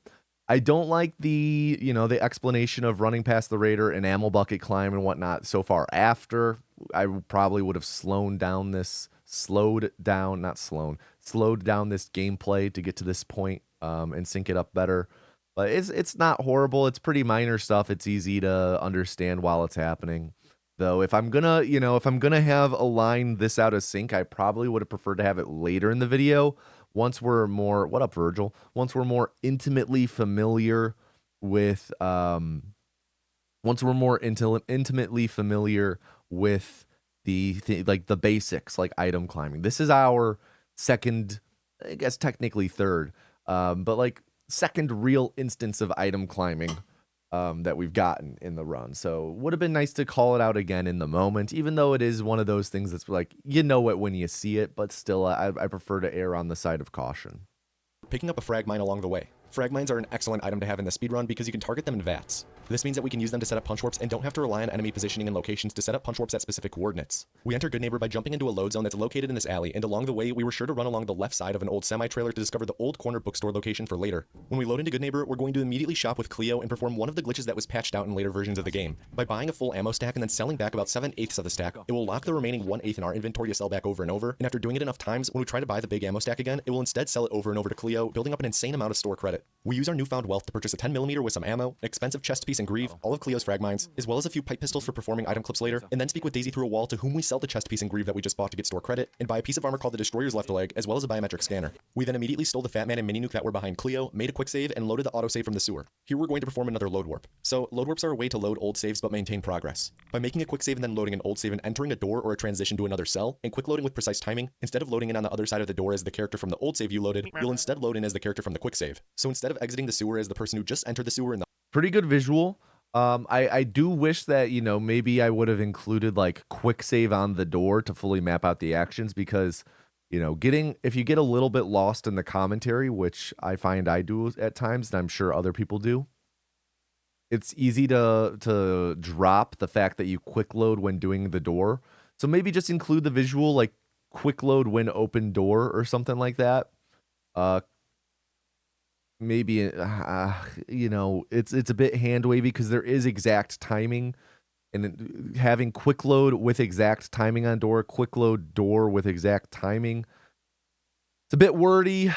don't like the explanation of running past the raider, enamel bucket climb and whatnot so far. After, I probably would have slowed down this gameplay to get to this point and sync it up better. But it's not horrible. It's pretty minor stuff. It's easy to understand while it's happening. Though if I'm gonna have a line this out of sync, I probably would have preferred to have it later in the video. Once we're more, what up, Virgil? Once we're more intimately familiar with the basics, like item climbing. This is our second, I guess technically third, but like second real instance of item climbing. that we've gotten in the run. So would have been nice to call it out again in the moment, even though it is one of those things that's like, you know it when you see it, but still, I prefer to err on the side of caution. Picking up a frag mine along the way. Frag mines are an excellent item to have in the speedrun because you can target them in VATs. This means that we can use them to set up punch warps and don't have to rely on enemy positioning and locations to set up punch warps at specific coordinates. We enter Good Neighbor by jumping into a load zone that's located in this alley, and along the way, we were sure to run along the left side of an old semi-trailer to discover the old corner bookstore location for later. When we load into Good Neighbor, we're going to immediately shop with Cleo and perform one of the glitches that was patched out in later versions of the game. By buying a full ammo stack and then selling back about 7/8 of the stack, it will lock the remaining 1/8 in our inventory to sell back over and over, and after doing it enough times, when we try to buy the big ammo stack again, it will instead sell it over and over to Cleo, building up an insane amount of store credit. We use our newfound wealth to purchase a 10mm with some ammo, an expensive chest piece and greave, all of Cleo's frag mines, as well as a few pipe pistols for performing item clips later, and then speak with Daisy through a wall to whom we sell the chest piece and greave that we just bought to get store credit, and buy a piece of armor called the Destroyer's Left Leg, as well as a biometric scanner. We then immediately stole the Fat Man and Mini Nuke that were behind Cleo, made a quick save, and loaded the autosave from the sewer. Here we're going to perform another load warp. So, load warps are a way to load old saves but maintain progress. By making a quick save and then loading an old save and entering a door or a transition to another cell, and quick loading with precise timing, instead of loading in on the other side of the door as the character from the old save you loaded, you'll instead load in as the character from the quick save. So instead of exiting the sewer as the person who just entered the sewer in the Pretty good visual. I do wish that, you know, maybe I would have included like quick save on the door to fully map out the actions, because, you know, if you get a little bit lost in the commentary, which I find I do at times, and I'm sure other people do, it's easy to drop the fact that you quick load when doing the door. So maybe just include the visual like quick load when open door or something like that. Maybe you know, it's a bit hand wavy because there is exact timing, and having quick load with exact timing on door, quick load door with exact timing, it's a bit wordy.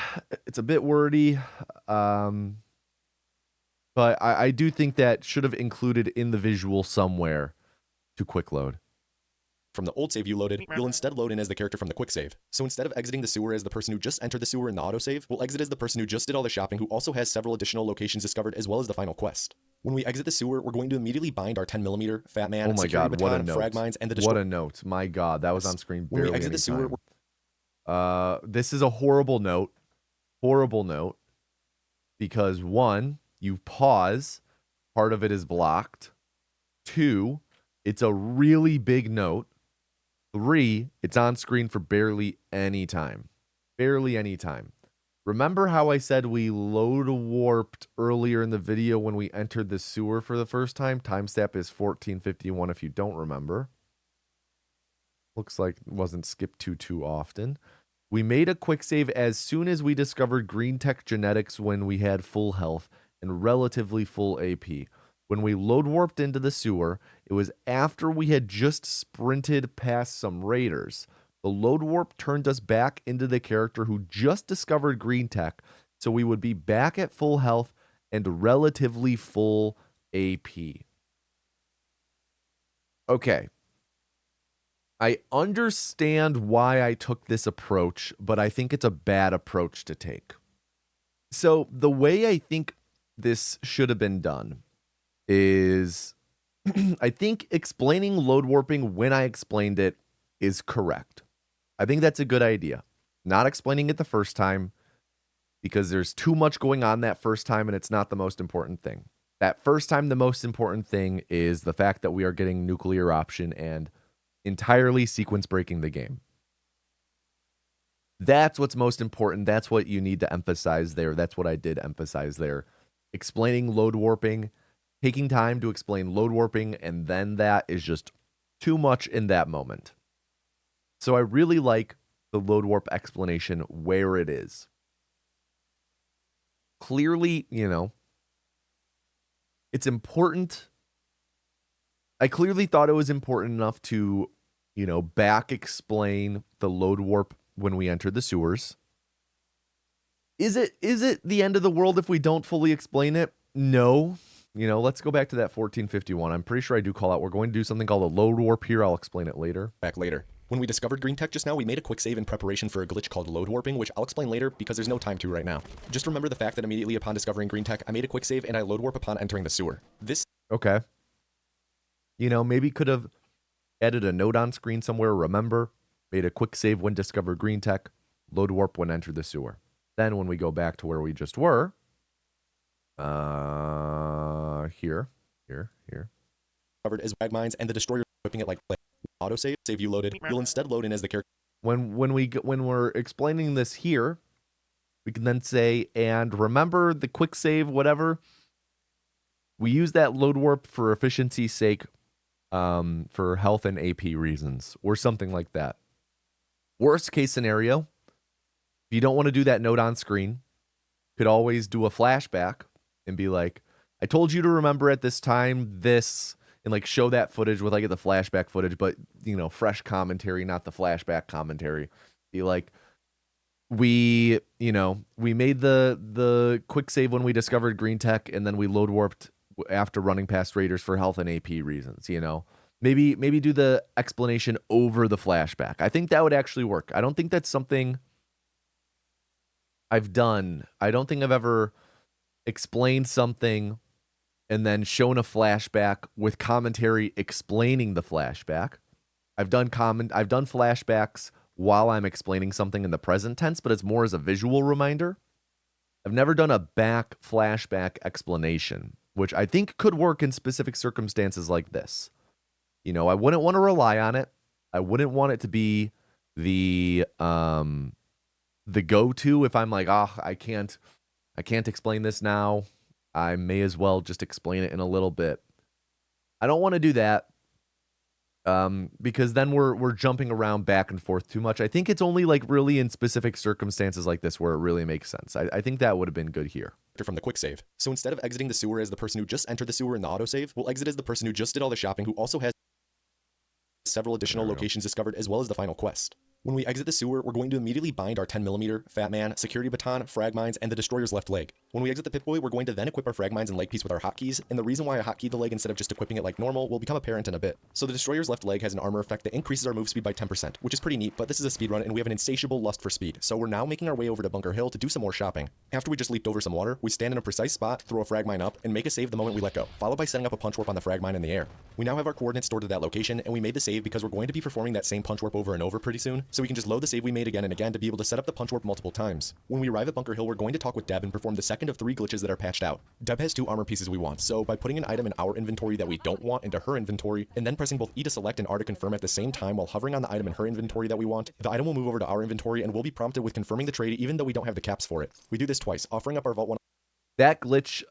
But I do think that should have included in the visual somewhere to quick load. From the old save you loaded, you'll instead load in as the character from the quick save. So instead of exiting the sewer as the person who just entered the sewer in the autosave, we'll exit as the person who just did all the shopping, who also has several additional locations discovered as well as the final quest. When we exit the sewer, we're going to immediately bind our 10mm, Fat Man, oh my security God, what a baton, note. frag mines, and the What a note. My God, that was on screen barely when we exit the sewer, this is a horrible note. Horrible note. Because 1, you pause, part of it is blocked. 2, it's a really big note. 3, it's on screen for barely any time. Barely any time. Remember how I said we load warped earlier in the video when we entered the sewer for the first time? Timestamp is 14:51 if you don't remember. Looks like it wasn't skipped too often. We made a quick save as soon as we discovered green tech genetics when we had full health and relatively full AP. When we load warped into the sewer, it was after we had just sprinted past some raiders. The load warp turned us back into the character who just discovered green tech, so we would be back at full health and relatively full AP. Okay. I understand why I took this approach, but I think it's a bad approach to take. So the way I think this should have been done is I think explaining load warping when I explained it is correct. I think that's a good idea. Not explaining it the first time because there's too much going on that first time and it's not the most important thing. That first time, the most important thing is the fact that we are getting nuclear option and entirely sequence breaking the game. That's what's most important. That's what you need to emphasize there. That's what I did emphasize there. Explaining load warping, taking time to explain load warping, and then that is just too much in that moment. So I really like the load warp explanation where it is. Clearly, you know, it's important. I clearly thought it was important enough to, you know, back explain the load warp when we entered the sewers. Is it the end of the world if we don't fully explain it? No. You know, let's go back to that 1451. I'm pretty sure I do call out. We're going to do something called a load warp here. I'll explain it later. Back later. When we discovered green tech just now, we made a quick save in preparation for a glitch called load warping, which I'll explain later because there's no time to right now. Just remember the fact that immediately upon discovering green tech, I made a quick save and I load warp upon entering the sewer. This... Okay. You know, maybe could have added a note on screen somewhere. Remember, made a quick save when discovered green tech, load warp when entered the sewer. Then when we go back to where we just were, Here. Covered as frag mines, and the destroyer equipping it like autosave. Save you loaded. You'll instead load in as the character. When we're explaining this here, we can then say, and remember the quick save, whatever. We use that load warp for efficiency's sake, for health and AP reasons, or something like that. Worst case scenario, if you don't want to do that note on screen, you could always do a flashback and be like, I told you to remember at this time this, and like show that footage with like the flashback footage, but you know, fresh commentary, not the flashback commentary. Be like, we made the quick save when we discovered green tech, and then we load warped after running past raiders for health and AP reasons. Maybe do the explanation over the flashback. I think that would actually work. I don't think that's something I've done. I don't think I've ever explained something and then shown a flashback with commentary explaining the flashback. I've done flashbacks while I'm explaining something in the present tense, but it's more as a visual reminder. I've never done a back flashback explanation, which I think could work in specific circumstances like this. I wouldn't want to rely on it. I wouldn't want it to be the go-to if I'm like, I can't explain this now. I may as well just explain it in a little bit. I don't want to do that because then we're jumping around back and forth too much. I think it's only like really in specific circumstances like this where it really makes sense. I think that would have been good here. From the quick save. So instead of exiting the sewer as the person who just entered the sewer in the autosave, we'll exit as the person who just did all the shopping, who also has several additional locations discovered, as well as the final quest. When we exit the sewer, we're going to immediately bind our 10mm, Fat Man, Security Baton, Frag Mines, and the Destroyer's left leg. When we exit the Pip-Boy, we're going to then equip our Frag Mines and leg piece with our hotkeys, and the reason why I hotkeyed the leg instead of just equipping it like normal will become apparent in a bit. So the Destroyer's left leg has an armor effect that increases our move speed by 10%, which is pretty neat, but this is a speedrun and we have an insatiable lust for speed, so we're now making our way over to Bunker Hill to do some more shopping. After we just leaped over some water, we stand in a precise spot, throw a Frag Mine up, and make a save the moment we let go, followed by setting up a punch warp on the Frag Mine in the air. We now have our coordinates stored to that location, and we made the save because we're going to be performing that same punch warp over and over pretty soon, so we can just load the save we made again and again to be able to set up the punch warp multiple times. When we arrive at Bunker Hill, we're going to talk with Deb and perform the second of 3 glitches that are patched out. Deb has 2 armor pieces we want, so by putting an item in our inventory that we don't want into her inventory, and then pressing both E to select and R to confirm at the same time while hovering on the item in her inventory that we want, the item will move over to our inventory and we'll be prompted with confirming the trade even though we don't have the caps for it. We do this twice, offering up our Vault 1. That glitch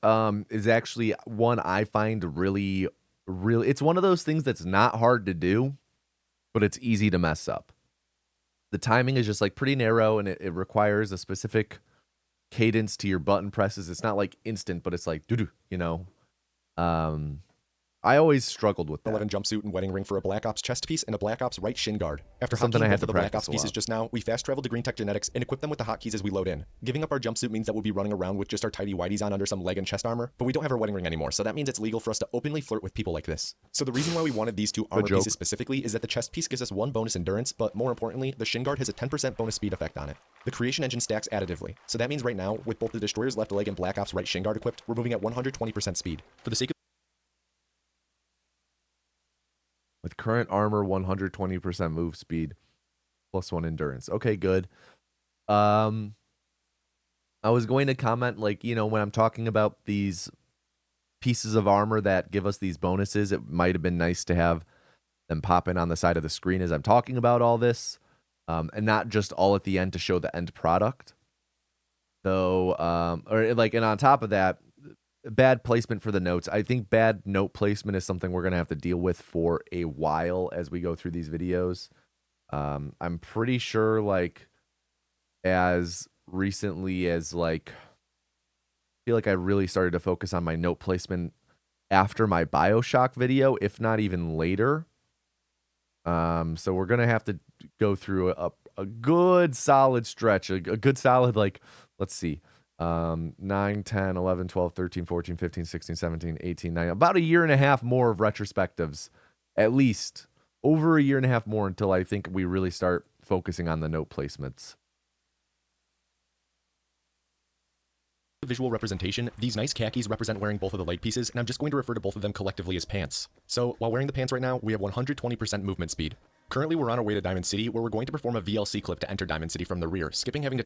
is actually one I find really, it's one of those things that's not hard to do, but it's easy to mess up. The timing is just like pretty narrow, and it requires a specific cadence to your button presses. It's not like instant, but it's like doo-doo, I always struggled with that. 11 jumpsuit and wedding ring for a Black Ops chest piece and a Black Ops right shin guard. After something I had to the Black Ops practice a pieces lot. just now, we fast traveled to Green Tech Genetics and equipped them with the hotkeys as we load in. Giving up our jumpsuit means that we'll be running around with just our tidy whities on under some leg and chest armor, but we don't have our wedding ring anymore, so that means it's legal for us to openly flirt with people like this. So the reason why we wanted these 2 armor pieces specifically is that the chest piece gives us 1 bonus endurance, but more importantly, the shin guard has a 10% bonus speed effect on it. The creation engine stacks additively, so that means right now, with both the Destroyer's left leg and Black Ops right shin guard equipped, we're moving at 120% speed. For the sake of With current armor, 120% move speed, plus 1 endurance. Okay, good. I was going to comment, like, when I'm talking about these pieces of armor that give us these bonuses, it might have been nice to have them pop in on the side of the screen as I'm talking about all this, and not just all at the end to show the end product. So, and on top of that, bad placement for the notes. I think bad note placement is something we're going to have to deal with for a while as we go through these videos. I'm pretty sure, like, as recently as, like, I feel like I really started to focus on my note placement after my BioShock video, if not even later. So we're going to have to go through a good solid stretch, a good solid, like, let's see. 9, 10, 11, 12, 13, 14, 15, 16, 17, 18, 19, about a year and a half more of retrospectives, at least over a year and a half more until I think we really start focusing on the note placements. Visual representation, these nice khakis represent wearing both of the leg pieces, and I'm just going to refer to both of them collectively as pants. So, while wearing the pants right now, we have 120% movement speed. Currently, we're on our way to Diamond City, where we're going to perform a VLC clip to enter Diamond City from the rear, skipping having to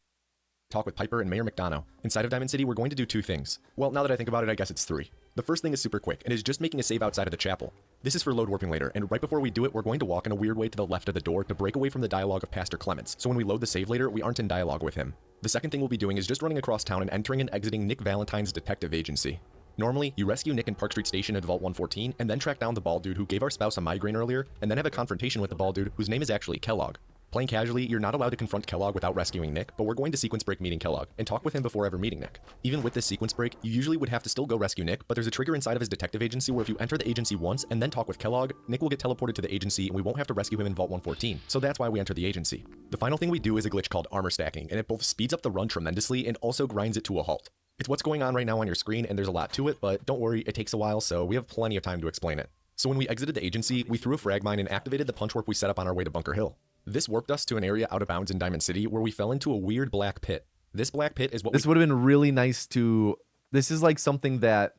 talk with Piper and Mayor McDonough. Inside of Diamond City, we're going to do 2 things. Well, now that I think about it, I guess it's 3. The first thing is super quick, and is just making a save outside of the chapel. This is for load warping later, and right before we do it, we're going to walk in a weird way to the left of the door to break away from the dialogue of Pastor Clements, so when we load the save later, we aren't in dialogue with him. The second thing we'll be doing is just running across town and entering and exiting Nick Valentine's detective agency. Normally, you rescue Nick in Park Street Station at Vault 114, and then track down the bald dude who gave our spouse a migraine earlier, and then have a confrontation with the bald dude whose name is actually Kellogg. Playing casually, you're not allowed to confront Kellogg without rescuing Nick, but we're going to sequence break meeting Kellogg, and talk with him before ever meeting Nick. Even with this sequence break, you usually would have to still go rescue Nick, but there's a trigger inside of his detective agency where if you enter the agency once and then talk with Kellogg, Nick will get teleported to the agency and we won't have to rescue him in Vault 114, so that's why we enter the agency. The final thing we do is a glitch called armor stacking, and it both speeds up the run tremendously and also grinds it to a halt. It's what's going on right now on your screen, and there's a lot to it, but don't worry, it takes a while, so we have plenty of time to explain it. So when we exited the agency, we threw a frag mine and activated the punch warp we set up on our way to Bunker Hill. This warped us to an area out of bounds in Diamond City where we fell into a weird black pit. This black pit is what this would have been really nice to... This is like something that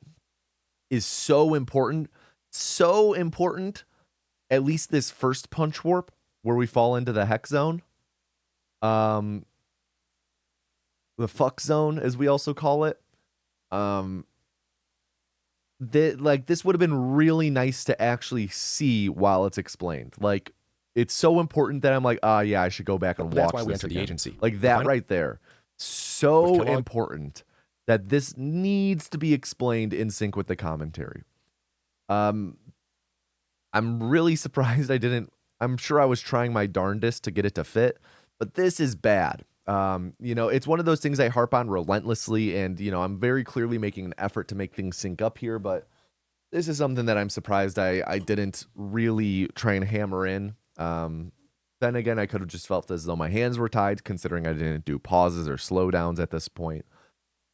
is so important, at least this first punch warp where we fall into the hex zone. The fuck zone, as we also call it. This would have been really nice to actually see while it's explained. Like, it's so important that I'm like, yeah, I should go back and watch this. That's why we entered the agency. Like that right there. So important that this needs to be explained in sync with the commentary. I'm really surprised I didn't. I'm sure I was trying my darndest to get it to fit, but this is bad. It's one of those things I harp on relentlessly, and, I'm very clearly making an effort to make things sync up here, but this is something that I'm surprised I didn't really try and hammer in. Then again, I could have just felt as though my hands were tied, considering I didn't do pauses or slowdowns at this point.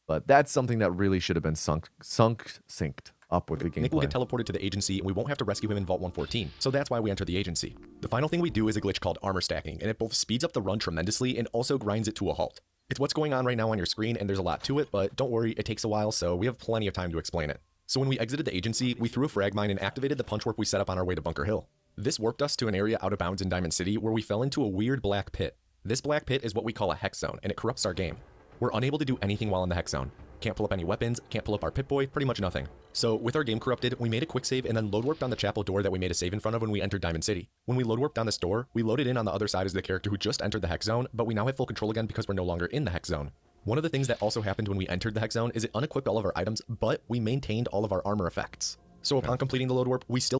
But that's something that really should have been synced up with the gameplay. Nick will get teleported to the agency, and we won't have to rescue him in Vault 114, so that's why we enter the agency. The final thing we do is a glitch called armor stacking, and it both speeds up the run tremendously and also grinds it to a halt. It's what's going on right now on your screen, and there's a lot to it, but don't worry, it takes a while, so we have plenty of time to explain it. So when we exited the agency, we threw a frag mine and activated the punch warp we set up on our way to Bunker Hill. This warped us to an area out of bounds in Diamond City where we fell into a weird black pit. This black pit is what we call a hex zone, and it corrupts our game. We're unable to do anything while in the hex zone. Can't pull up any weapons, can't pull up our Pip-Boy, pretty much nothing. So with our game corrupted, we made a quick save and then load warped down the chapel door that we made a save in front of when we entered Diamond City. When we load warped down this door, we loaded in on the other side as the character who just entered the hex zone, but we now have full control again because we're no longer in the hex zone. One of the things that also happened when we entered the hex zone is it unequipped all of our items, but we maintained all of our armor effects. So upon completing the load warp, we still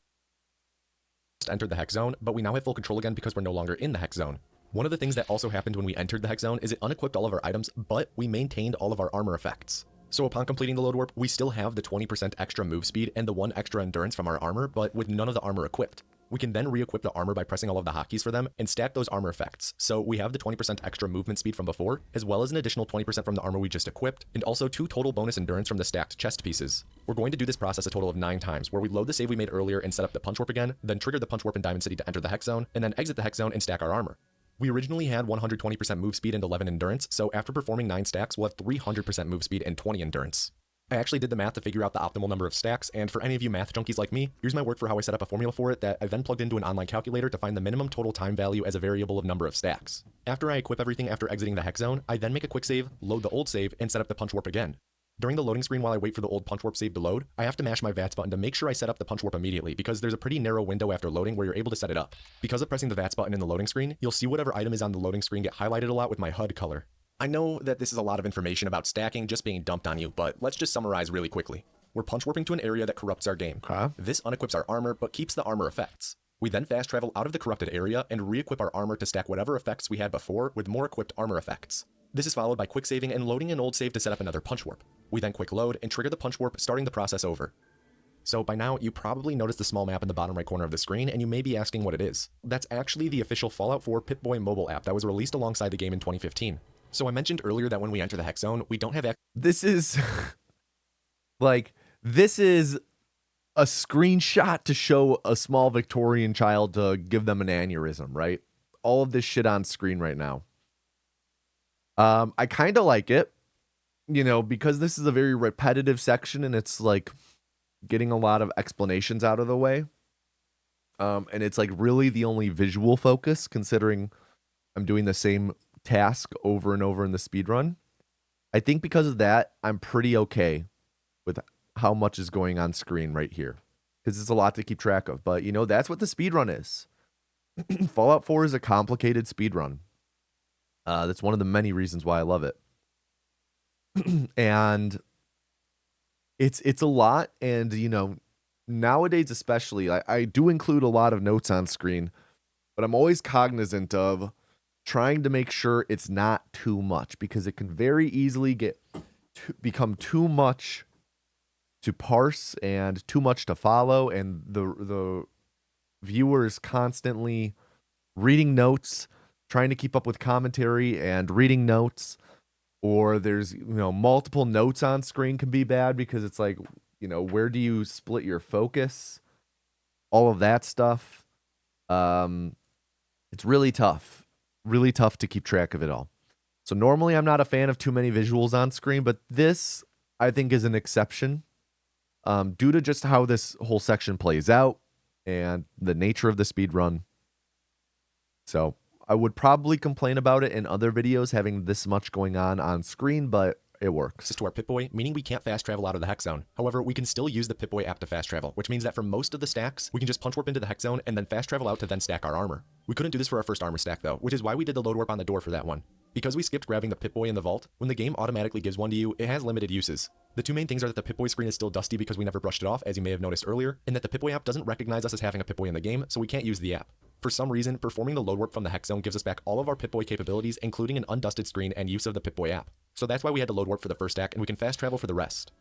entered the hex zone, but we now have full control again because we're no longer in the hex zone. One of the things that also happened when we entered the hex zone is it unequipped all of our items, but we maintained all of our armor effects. So upon completing the load warp, we still have the 20% extra move speed and the 1 extra endurance from our armor, but with none of the armor equipped. We can then re-equip the armor by pressing all of the hotkeys for them and stack those armor effects. So we have the 20% extra movement speed from before, as well as an additional 20% from the armor we just equipped, and also 2 total bonus endurance from the stacked chest pieces. We're going to do this process a total of 9 times, where we load the save we made earlier and set up the punch warp again, then trigger the punch warp in Diamond City to enter the hex zone, and then exit the hex zone and stack our armor. We originally had 120% move speed and 11 endurance, so after performing 9 stacks, we'll have 300% move speed and 20 endurance. I actually did the math to figure out the optimal number of stacks, and for any of you math junkies like me, here's my work for how I set up a formula for it that I then plugged into an online calculator to find the minimum total time value as a variable of number of stacks. After I equip everything after exiting the hex zone, I then make a quick save, load the old save, and set up the punch warp again. During the loading screen while I wait for the old punch warp save to load, I have to mash my VATS button to make sure I set up the punch warp immediately because there's a pretty narrow window after loading where you're able to set it up. Because of pressing the VATS button in the loading screen, you'll see whatever item is on the loading screen get highlighted a lot with my HUD color. I know that this is a lot of information about stacking just being dumped on you, but let's just summarize really quickly. We're punch warping to an area that corrupts our game. Okay. This unequips our armor, but keeps the armor effects. We then fast travel out of the corrupted area and re-equip our armor to stack whatever effects we had before with more equipped armor effects. This is followed by quick saving and loading an old save to set up another punch warp. We then quick load and trigger the punch warp, starting the process over. So by now, you probably noticed the small map in the bottom right corner of the screen, and you may be asking what it is. That's actually the official Fallout 4 Pip-Boy mobile app that was released alongside the game in 2015. So I mentioned earlier that when we enter the hex zone, we don't have access. This is this is a screenshot to show a small Victorian child to give them an aneurysm, right? All of this shit on screen right now. I kind of like it, because this is a very repetitive section and it's like getting a lot of explanations out of the way. And it's like really the only visual focus considering I'm doing the same task over and over in the speedrun. I think because of that, I'm pretty okay with how much is going on screen right here, because it's a lot to keep track of. But, that's what the speedrun is. Fallout 4 is a complicated speedrun. That's one of the many reasons why I love it. And it's a lot. And, nowadays especially, I do include a lot of notes on screen, but I'm always cognizant of trying to make sure it's not too much, because it can very easily become too much to parse and too much to follow, and the viewer is constantly reading notes, trying to keep up with commentary and reading notes, or there's multiple notes on screen can be bad, because it's like, where do you split your focus, all of that stuff. It's really tough to keep track of it all. So normally I'm not a fan of too many visuals on screen, but this I think is an exception, due to just how this whole section plays out and the nature of the speed run. So I would probably complain about it in other videos having this much going on screen, but it works. To our Pip-Boy, meaning we can't fast travel out of the hex zone. However, we can still use the Pip-Boy app to fast travel, which means that for most of the stacks, we can just punch warp into the hex zone and then fast travel out to then stack our armor. We couldn't do this for our first armor stack though, which is why we did the load warp on the door for that one. Because we skipped grabbing the Pip-Boy in the vault, when the game automatically gives one to you, it has limited uses. The two main things are that the Pip-Boy screen is still dusty because we never brushed it off, as you may have noticed earlier, and that the Pip-Boy app doesn't recognize us as having a Pip-Boy in the game, so we can't use the app. For some reason, performing the load warp from the hex zone gives us back all of our Pip-Boy capabilities, including an undusted screen and use of the Pip-Boy app. So that's why we had to load warp for the first stack, and we can fast travel for the rest.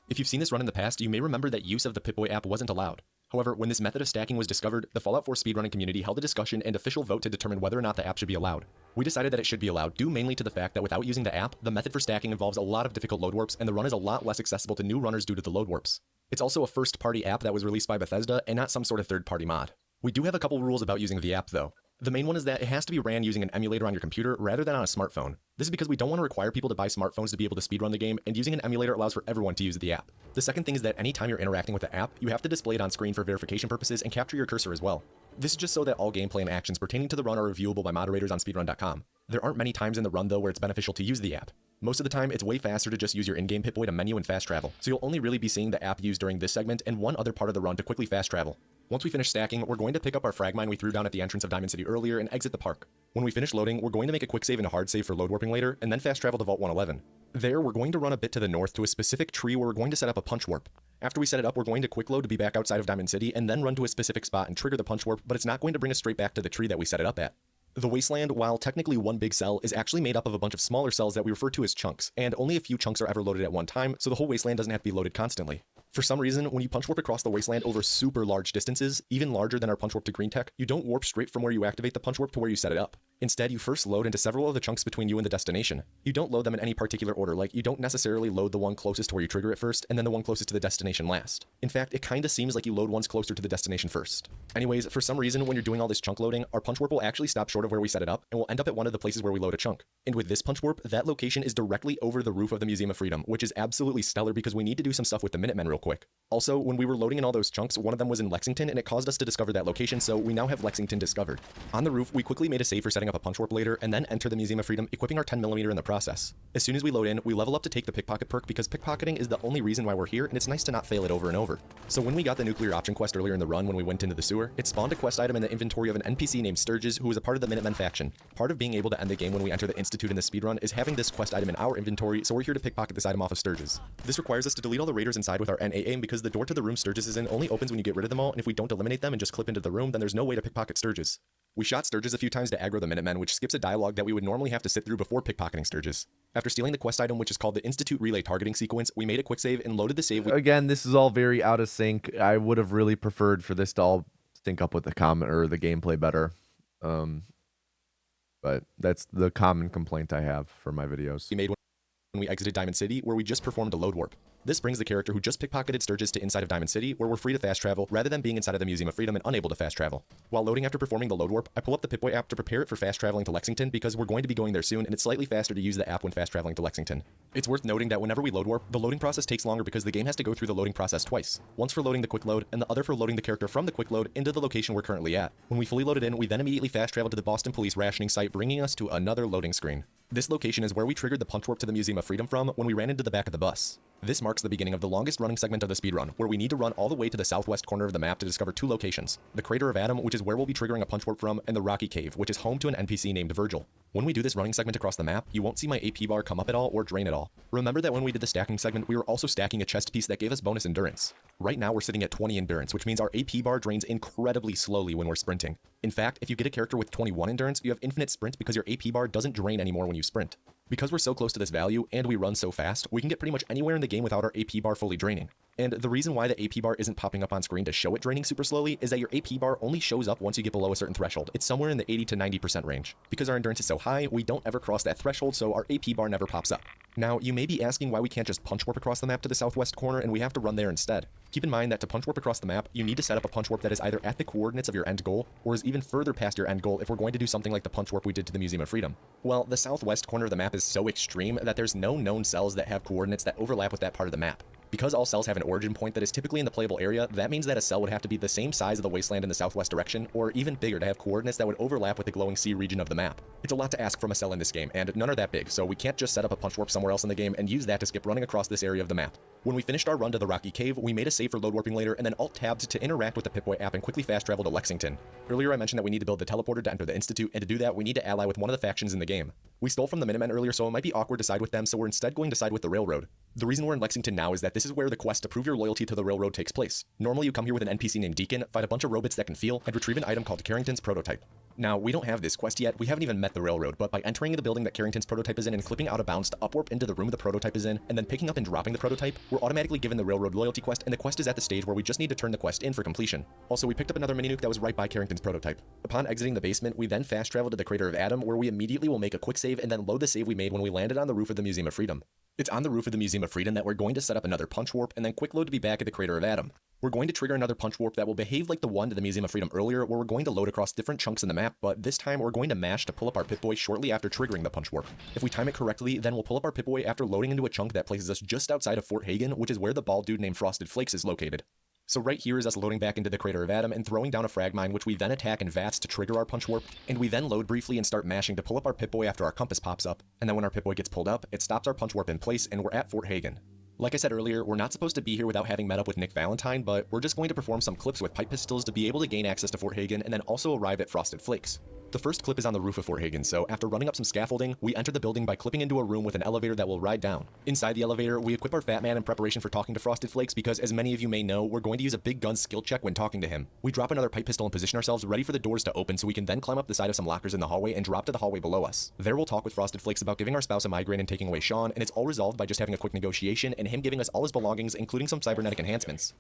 If you've seen this run in the past, you may remember that use of the Pip-Boy app wasn't allowed. However, when this method of stacking was discovered, the Fallout 4 speedrunning community held a discussion and official vote to determine whether or not the app should be allowed. We decided that it should be allowed, due mainly to the fact that without using the app, the method for stacking involves a lot of difficult load warps, and the run is a lot less accessible to new runners due to the load warps. It's also a first-party app that was released by Bethesda, and not some sort of third-party mod. We do have a couple rules about using the app though. The main one is that it has to be ran using an emulator on your computer rather than on a smartphone. This is because we don't want to require people to buy smartphones to be able to speedrun the game, and using an emulator allows for everyone to use the app. The second thing is that anytime you're interacting with the app, you have to display it on screen for verification purposes and capture your cursor as well. This is just so that all gameplay and actions pertaining to the run are reviewable by moderators on speedrun.com. There aren't many times in the run though where it's beneficial to use the app. Most of the time, it's way faster to just use your in-game Pip-Boy to menu and fast travel, so you'll only really be seeing the app used during this segment and one other part of the run to quickly fast travel. Once we finish stacking, we're going to pick up our frag mine we threw down at the entrance of Diamond City earlier and exit the park. When we finish loading, we're going to make a quick save and a hard save for load warping later, and then fast travel to Vault 111. There, we're going to run a bit to the north to a specific tree where we're going to set up a punch warp. After we set it up, we're going to quick load to be back outside of Diamond City, and then run to a specific spot and trigger the punch warp, but it's not going to bring us straight back to the tree that we set it up at. The Wasteland, while technically one big cell, is actually made up of a bunch of smaller cells that we refer to as chunks, and only a few chunks are ever loaded at one time, so the whole Wasteland doesn't have to be loaded constantly. For some reason, when you punch warp across the Wasteland over super large distances, even larger than our punch warp to Green Tech, you don't warp straight from where you activate the punch warp to where you set it up. Instead, you first load into several of the chunks between you and the destination. You don't load them in any particular order, like you don't necessarily load the one closest to where you trigger it first, and then the one closest to the destination last. In fact, it kinda seems like you load ones closer to the destination first. Anyways, for some reason, when you're doing all this chunk loading, our punch warp will actually stop short of where we set it up, and we'll end up at one of the places where we load a chunk. And with this punch warp, that location is directly over the roof of the Museum of Freedom, which is absolutely stellar because we need to do some stuff with the Minutemen real quick. Also, when we were loading in all those chunks, one of them was in Lexington, and it caused us to discover that location, so we now have Lexington discovered. On the roof, we quickly made a save for setting up a punch warp later, and then enter the Museum of Freedom, equipping our 10mm in the process. As soon as we load in, we level up to take the pickpocket perk because pickpocketing is the only reason why we're here, and it's nice to not fail it over and over. So when we got the nuclear option quest earlier in the run when we went into the sewer, it spawned a quest item in the inventory of an NPC named Sturges, who was a part of the Minutemen faction. Part of being able to end the game when we enter the Institute in the speedrun is having this quest item in our inventory, so we're here to pickpocket this item off of Sturges. This requires us to delete all the raiders inside with our NA aim because the door to the room Sturges is in only opens when you get rid of them all, and if we don't eliminate them and just clip into the room, then there's no way to pickpocket Sturges. We shot Sturges a few times to aggro the Minutemen, which skips a dialogue that we would normally have to sit through before pickpocketing Sturges. After stealing the quest item, which is called the Institute Relay Targeting Sequence, we made a quick save and loaded the save. Again, this is all very out of sync. I would have really preferred for this to all sync up with the comment or the gameplay better. But that's the common complaint I have for my videos. We made when we exited Diamond City, where we just performed a load warp. This brings the character who just pickpocketed Sturges to inside of Diamond City, where we're free to fast travel, rather than being inside of the Museum of Freedom and unable to fast travel. While loading after performing the load warp, I pull up the Pip-Boy app to prepare it for fast traveling to Lexington because we're going to be going there soon, and it's slightly faster to use the app when fast traveling to Lexington. It's worth noting that whenever we load warp, the loading process takes longer because the game has to go through the loading process twice. Once for loading the quick load, and the other for loading the character from the quick load into the location we're currently at. When we fully loaded in, we then immediately fast travel to the Boston Police rationing site, bringing us to another loading screen. This location is where we triggered the punch warp to the Museum of Freedom from when we ran into the back of the bus. This marks the beginning of the longest running segment of the speedrun, where we need to run all the way to the southwest corner of the map to discover two locations: the Crater of Adam, which is where we'll be triggering a punch warp from, and the Rocky Cave, which is home to an NPC named Virgil. When we do this running segment across the map, you won't see my AP bar come up at all or drain at all. Remember that when we did the stacking segment, we were also stacking a chest piece that gave us bonus endurance. Right now we're sitting at 20 endurance, which means our AP bar drains incredibly slowly when we're sprinting. In fact, if you get a character with 21 endurance, you have infinite sprint because your AP bar doesn't drain anymore when you sprint. Because we're so close to this value and we run so fast, we can get pretty much anywhere in the game without our AP bar fully draining. And the reason why the AP bar isn't popping up on screen to show it draining super slowly is that your AP bar only shows up once you get below a certain threshold. It's somewhere in the 80 to 90% range. Because our endurance is so high, we don't ever cross that threshold, so our AP bar never pops up. Now, you may be asking why we can't just punch warp across the map to the southwest corner and we have to run there instead. Keep in mind that to punch warp across the map, you need to set up a punch warp that is either at the coordinates of your end goal, or is even further past your end goal if we're going to do something like the punch warp we did to the Museum of Freedom. Well, the southwest corner of the map is so extreme that there's no known cells that have coordinates that overlap with that part of the map. Because all cells have an origin point that is typically in the playable area, that means that a cell would have to be the same size of the wasteland in the southwest direction, or even bigger to have coordinates that would overlap with the glowing sea region of the map. It's a lot to ask from a cell in this game, and none are that big, so we can't just set up a punch warp somewhere else in the game and use that to skip running across this area of the map. When we finished our run to the Rocky Cave, we made a save for load warping later and then alt-tabbed to interact with the Pip-Boy app and quickly fast travel to Lexington. Earlier I mentioned that we need to build the teleporter to enter the Institute, and to do that we need to ally with one of the factions in the game. We stole from the Minutemen earlier, so it might be awkward to side with them, so we're instead going to side with the Railroad. The reason we're in Lexington now is that this is where the quest to prove your loyalty to the Railroad takes place. Normally you come here with an NPC named Deacon, fight a bunch of robots that can feel, and retrieve an item called Carrington's Prototype. Now, we don't have this quest yet, we haven't even met the Railroad, but by entering the building that Carrington's Prototype is in and clipping out of bounds to upwarp into the room the prototype is in, and then picking up and dropping the prototype, we're automatically given the Railroad loyalty quest, and the quest is at the stage where we just need to turn the quest in for completion. Also, we picked up another mini-nuke that was right by Carrington's Prototype. Upon exiting the basement, we then fast travel to the Crater of Adam, where we immediately will make a quick save and then load the save we made when we landed on the roof of the Museum of Freedom. It's on the roof of the Museum of Freedom that we're going to set up another punch warp and then quick load to be back at the Crater of Adam. We're going to trigger another punch warp that will behave like the one to the Museum of Freedom earlier, where we're going to load across different chunks in the map, but this time we're going to mash to pull up our Pip-Boy shortly after triggering the punch warp. If we time it correctly, then we'll pull up our Pip-Boy after loading into a chunk that places us just outside of Fort Hagen, which is where the bald dude named Frosted Flakes is located. So right here is us loading back into the Crater of Adam and throwing down a frag mine, which we then attack in VATS to trigger our punch warp, and we then load briefly and start mashing to pull up our Pip-Boy after our compass pops up, and then when our Pip-Boy gets pulled up, it stops our punch warp in place and we're at Fort Hagen. Like I said earlier, we're not supposed to be here without having met up with Nick Valentine, but we're just going to perform some clips with pipe pistols to be able to gain access to Fort Hagen and then also arrive at Frosted Flakes. The first clip is on the roof of Fort Hagen, so after running up some scaffolding, we enter the building by clipping into a room with an elevator that will ride down. Inside the elevator, we equip our Fat Man in preparation for talking to Frosted Flakes because, as many of you may know, we're going to use a big gun skill check when talking to him. We drop another pipe pistol and position ourselves ready for the doors to open so we can then climb up the side of some lockers in the hallway and drop to the hallway below us. There we'll talk with Frosted Flakes about giving our spouse a migraine and taking away Sean, and it's all resolved by just having a quick negotiation and him giving us all his belongings, including some cybernetic enhancements.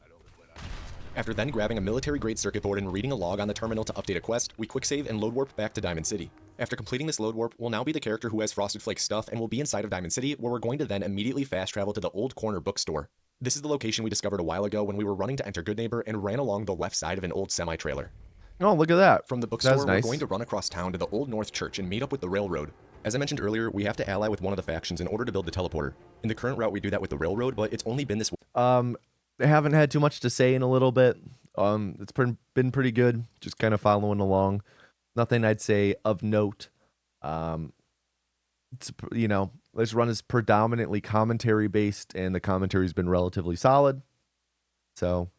After then grabbing a military-grade circuit board and reading a log on the terminal to update a quest, we quick save and load warp back to Diamond City. After completing this load warp, we'll now be the character who has Frosted Flakes stuff and will be inside of Diamond City, where we're going to then immediately fast travel to the Old Corner bookstore. This is the location we discovered a while ago when we were running to enter Good Neighbor and ran along the left side of an old semi-trailer. Oh, look at that. From the bookstore, That's nice. We're going to run across town to the Old North Church and meet up with the Railroad. As I mentioned earlier, we have to ally with one of the factions in order to build the teleporter. In the current route, we do that with the Railroad, but it's only been this I haven't had too much to say in a little bit. It's been pretty good, just kind of following along. Nothing I'd say of note. It's, you know, this run is predominantly commentary based, and the commentary's been relatively solid. So,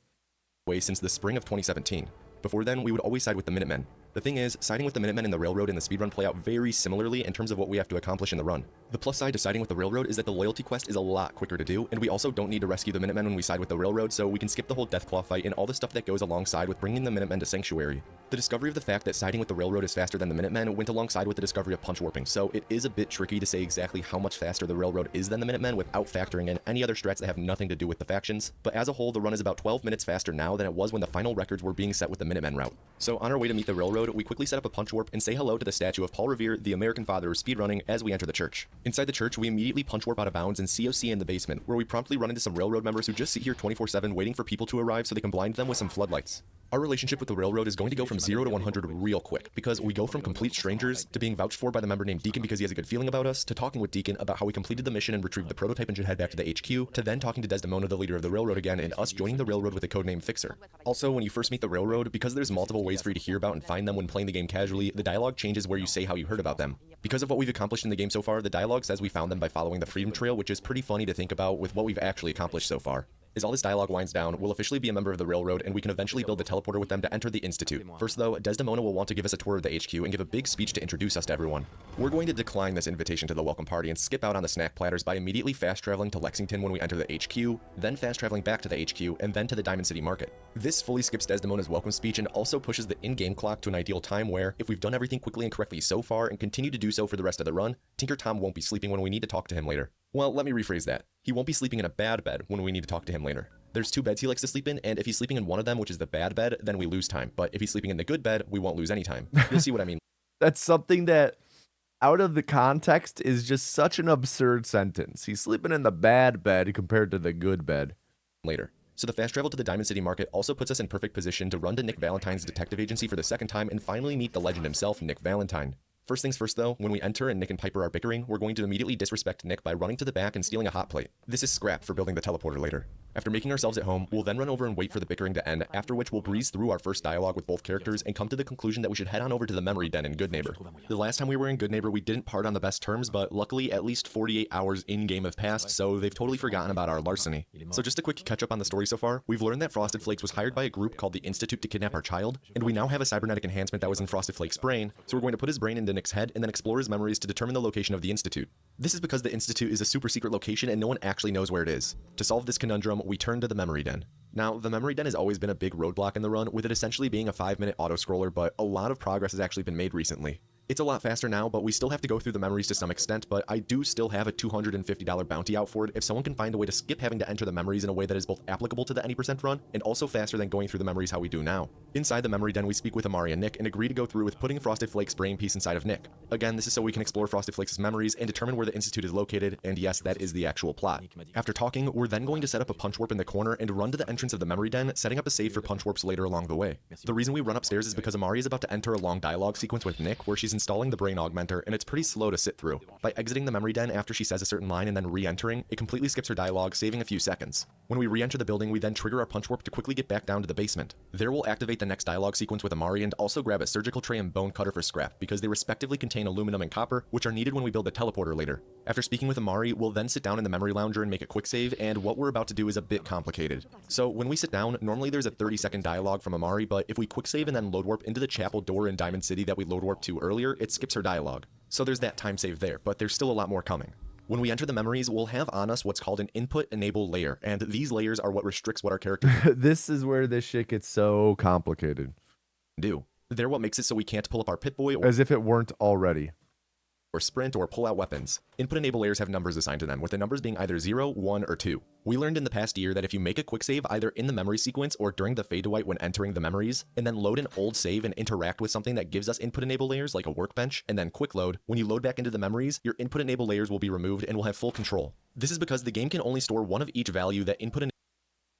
way since the spring of 2017. Before then, we would always side with the Minutemen. The thing is, siding with the Minutemen and the Railroad in the speedrun play out very similarly in terms of what we have to accomplish in the run. The plus side to siding with the Railroad is that the loyalty quest is a lot quicker to do, and we also don't need to rescue the Minutemen when we side with the Railroad, so we can skip the whole Deathclaw fight and all the stuff that goes alongside with bringing the Minutemen to Sanctuary. The discovery of the fact that siding with the Railroad is faster than the Minutemen went alongside with the discovery of punch warping, so it is a bit tricky to say exactly how much faster the Railroad is than the Minutemen without factoring in any other strats that have nothing to do with the factions, but as a whole, the run is about 12 minutes faster now than it was when the final records were being set with the Minutemen route. So on our way to meet the Railroad, we quickly set up a punch warp and say hello to the statue of Paul Revere, the American father of speedrunning, as we enter the church. Inside the church, we immediately punch warp out of bounds and COC in the basement, where we promptly run into some Railroad members who just sit here 24/7 waiting for people to arrive so they can blind them with some floodlights. Our relationship with the railroad is going to go from 0 to 100 real quick, because we go from complete strangers to being vouched for by the member named Deacon because he has a good feeling about us, to talking with Deacon about how we completed the mission and retrieved the prototype and should head back to the HQ, to then talking to Desdemona, the leader of the railroad again, and us joining the railroad with a codename Fixer. Also, when you first meet the railroad, because there's multiple ways for you to hear about and find them when playing the game casually, the dialogue changes where you say how you heard about them. Because of what we've accomplished in the game so far, the dialogue says we found them by following the Freedom Trail, which is pretty funny to think about with what we've actually accomplished so far. As all this dialogue winds down, we'll officially be a member of the railroad, and we can eventually build the teleporter with them to enter the Institute. First though, Desdemona will want to give us a tour of the HQ and give a big speech to introduce us to everyone. We're going to decline this invitation to the welcome party and skip out on the snack platters by immediately fast traveling to Lexington when we enter the HQ, then fast traveling back to the HQ, and then to the Diamond City Market. This fully skips Desdemona's welcome speech and also pushes the in-game clock to an ideal time where, if we've done everything quickly and correctly so far and continue to do so for the rest of the run, Tinker Tom won't be sleeping when we need to talk to him later. Well, let me rephrase that. He won't be sleeping in a bad bed when we need to talk to him later. There's 2 beds he likes to sleep in, and if he's sleeping in one of them, which is the bad bed, then we lose time. But if he's sleeping in the good bed, we won't lose any time. You'll see what I mean. That's something that, out of the context, is just such an absurd sentence. He's sleeping in the bad bed compared to the good bed. Later. So the fast travel to the Diamond City Market also puts us in perfect position to run to Nick Valentine's detective agency for the second time and finally meet the legend himself, Nick Valentine. First things first though, when we enter and Nick and Piper are bickering, we're going to immediately disrespect Nick by running to the back and stealing a hot plate. This is scrap for building the teleporter later. After making ourselves at home, we'll then run over and wait for the bickering to end, after which we'll breeze through our first dialogue with both characters and come to the conclusion that we should head on over to the memory den in Good Neighbor. The last time we were in Good Neighbor, we didn't part on the best terms, but luckily at least 48 hours in-game have passed, so they've totally forgotten about our larceny. So just a quick catch up on the story so far, we've learned that Frosted Flakes was hired by a group called the Institute to kidnap our child, and we now have a cybernetic enhancement that was in Frosted Flakes' brain, so we're going to put his brain into Nick's head and then explore his memories to determine the location of the Institute. This is because the Institute is a super secret location and no one actually knows where it is. To solve this conundrum, we turn to the memory den. Now, the memory den has always been a big roadblock in the run, with it essentially being a 5-minute auto-scroller, but a lot of progress has actually been made recently. It's a lot faster now, but we still have to go through the memories to some extent, but I do still have a $250 bounty out for it if someone can find a way to skip having to enter the memories in a way that is both applicable to the any percent run, and also faster than going through the memories how we do now. Inside the memory den, we speak with Amari and Nick and agree to go through with putting Frosted Flakes' brain piece inside of Nick. Again, this is so we can explore Frosted Flakes' memories and determine where the Institute is located, and yes, that is the actual plot. After talking, we're then going to set up a punch warp in the corner and run to the entrance of the memory den, setting up a save for punch warps later along the way. The reason we run upstairs is because Amari is about to enter a long dialogue sequence with Nick where she's installing the brain augmenter, and it's pretty slow to sit through. By exiting the memory den after she says a certain line and then re-entering, it completely skips her dialogue, saving a few seconds. When we re-enter the building, we then trigger our punch warp to quickly get back down to the basement. There we'll activate the next dialogue sequence with Amari and also grab a surgical tray and bone cutter for scrap, because they respectively contain aluminum and copper, which are needed when we build the teleporter later. After speaking with Amari, we'll then sit down in the memory lounger and make a quick save, and what we're about to do is a bit complicated. So when we sit down, normally there's a 30-second dialogue from Amari, but if we quick save and then load warp into the chapel door in Diamond City that we load warp to earlier, it skips her dialogue. So there's that time save there, but there's still a lot more coming. When we enter the memories, we'll have on us what's called an input enable layer, and these layers are what restricts what our character This is where this shit gets so complicated. do. They're what makes it so we can't pull up our Pip-Boy As if it weren't already. or sprint or pull out weapons. Input enable layers have numbers assigned to them, with the numbers being either 0, 1, or 2. We learned in the past year that if you make a quick save either in the memory sequence or during the fade to white when entering the memories, and then load an old save and interact with something that gives us input enable layers like a workbench, and then quick load, when you load back into the memories, your input enable layers will be removed and will have full control. This is because the game can only store one of each value that input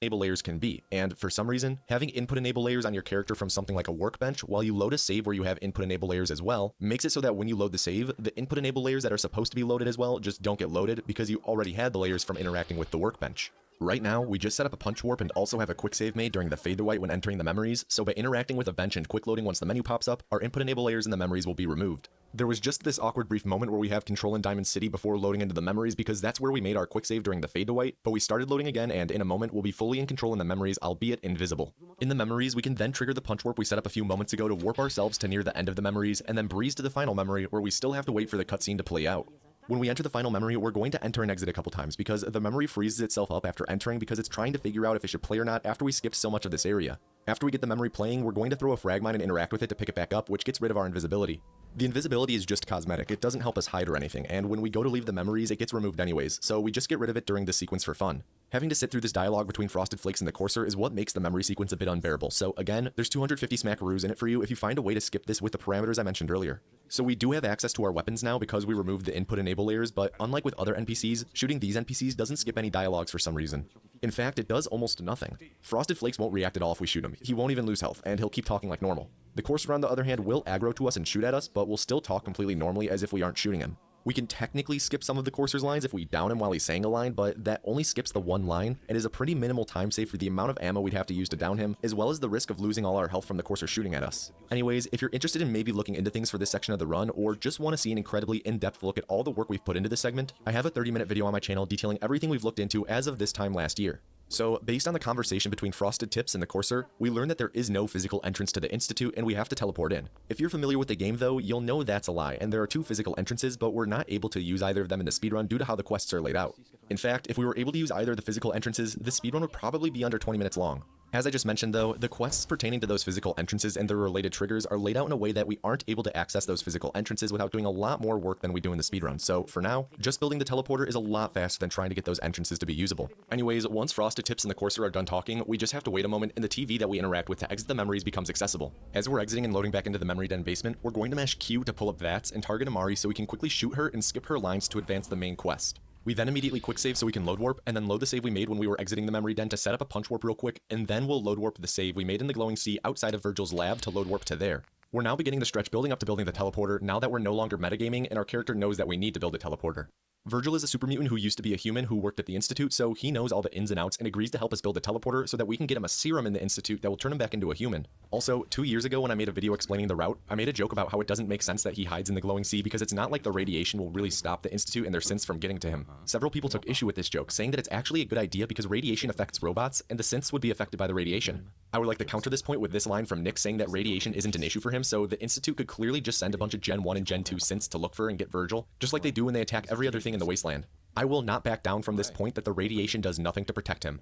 enable layers can be, and for some reason, having input enable layers on your character from something like a workbench while you load a save where you have input enable layers as well, makes it so that when you load the save, the input enable layers that are supposed to be loaded as well just don't get loaded because you already had the layers from interacting with the workbench. Right now, we just set up a punch warp and also have a quick save made during the fade to white when entering the memories, so by interacting with a bench and quick loading once the menu pops up, our input enable layers in the memories will be removed. There was just this awkward brief moment where we have control in Diamond City before loading into the memories because that's where we made our quick save during the fade to white, but we started loading again and in a moment we'll be fully in control in the memories, albeit invisible. In the memories, we can then trigger the punch warp we set up a few moments ago to warp ourselves to near the end of the memories and then breeze to the final memory where we still have to wait for the cutscene to play out. When we enter the final memory, we're going to enter and exit a couple times because the memory freezes itself up after entering because it's trying to figure out if it should play or not after we skipped so much of this area. After we get the memory playing, we're going to throw a frag mine and interact with it to pick it back up, which gets rid of our invisibility. The invisibility is just cosmetic, it doesn't help us hide or anything, and when we go to leave the memories, it gets removed anyways, so we just get rid of it during this sequence for fun. Having to sit through this dialogue between Frosted Flakes and the Courser is what makes the memory sequence a bit unbearable, so again, there's 250 smackaroos in it for you if you find a way to skip this with the parameters I mentioned earlier. So we do have access to our weapons now because we removed the input enable layers, but unlike with other NPCs, shooting these NPCs doesn't skip any dialogues for some reason. In fact, it does almost nothing. Frosted Flakes won't react at all if we shoot him. him. He won't even lose health, and he'll keep talking like normal. The courser, on the other hand, will aggro to us and shoot at us, but will still talk completely normally as if we aren't shooting him. We can technically skip some of the courser's lines if we down him while he's saying a line, but that only skips the one line and is a pretty minimal time save for the amount of ammo we'd have to use to down him, as well as the risk of losing all our health from the courser shooting at us. Anyways, if you're interested in maybe looking into things for this section of the run, or just want to see an incredibly in-depth look at all the work we've put into this segment, I have a 30-minute video on my channel detailing everything we've looked into as of this time last year. So, based on the conversation between Frosted Tips and the courser, we learned that there is no physical entrance to the Institute and we have to teleport in. If you're familiar with the game though, you'll know that's a lie, and there are 2 physical entrances, but we're not able to use either of them in the speedrun due to how the quests are laid out. In fact, if we were able to use either of the physical entrances, the speedrun would probably be under 20 minutes long. As I just mentioned though, the quests pertaining to those physical entrances and their related triggers are laid out in a way that we aren't able to access those physical entrances without doing a lot more work than we do in the speedrun. So for now, just building the teleporter is a lot faster than trying to get those entrances to be usable. Anyways, once Frosted Tips and the courser are done talking, we just have to wait a moment and the TV that we interact with to exit the memories becomes accessible. As we're exiting and loading back into the memory den basement, we're going to mash Q to pull up VATS and target Amari so we can quickly shoot her and skip her lines to advance the main quest. We then immediately quick save so we can load warp, and then load the save we made when we were exiting the memory den to set up a punch warp real quick, and then we'll load warp the save we made in the glowing sea outside of Virgil's lab to load warp to there. We're now beginning the stretch building up to building the teleporter now that we're no longer metagaming and our character knows that we need to build a teleporter. Virgil is a super mutant who used to be a human who worked at the Institute, so he knows all the ins and outs and agrees to help us build a teleporter so that we can get him a serum in the Institute that will turn him back into a human. Also, 2 years ago when I made a video explaining the route, I made a joke about how it doesn't make sense that he hides in the glowing sea because it's not like the radiation will really stop the Institute and their synths from getting to him. Several people took issue with this joke, saying that it's actually a good idea because radiation affects robots and the synths would be affected by the radiation. I would like to counter this point with this line from Nick saying that radiation isn't an issue for him, so the Institute could clearly just send a bunch of Gen 1 and Gen 2 synths to look for and get Virgil, just like they do when they attack every other thing in the wasteland. I will not back down from this point that the radiation does nothing to protect him.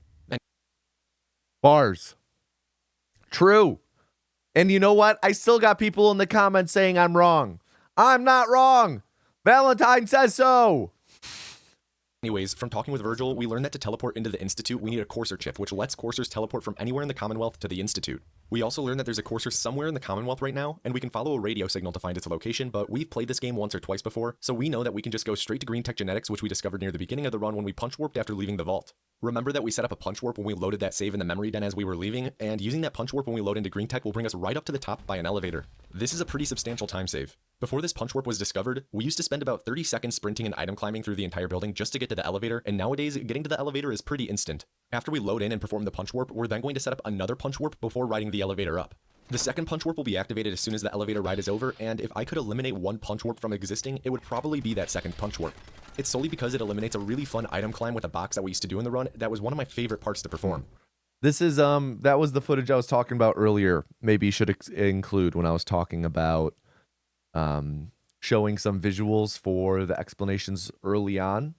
Bars. True. And you know what? I still got people in the comments saying I'm wrong. I'm not wrong. Valentine says so. Anyways, from talking with Virgil, we learned that to teleport into the Institute, we need a courser chip, which lets coursers teleport from anywhere in the Commonwealth to the Institute. We also learned that there's a courser somewhere in the Commonwealth right now, and we can follow a radio signal to find its location, but we've played this game once or twice before, so we know that we can just go straight to Green Tech Genetics, which we discovered near the beginning of the run when we punch warped after leaving the vault. Remember that we set up a punch warp when we loaded that save in the memory den as we were leaving, and using that punch warp when we load into Green Tech will bring us right up to the top by an elevator. This is a pretty substantial time save. Before this punch warp was discovered, we used to spend about 30 seconds sprinting and item climbing through the entire building just to get to the elevator, and nowadays, getting to the elevator is pretty instant. After we load in and perform the punch warp, we're then going to set up another punch warp before riding the elevator up. The second punch warp will be activated as soon as the elevator ride is over, and if I could eliminate one punch warp from existing, it would probably be that second punch warp. It's solely because it eliminates a really fun item climb with a box that we used to do in the run that was one of my favorite parts to perform. This is that was the footage I was talking about earlier. Maybe you should include when I was talking about showing some visuals for the explanations early on.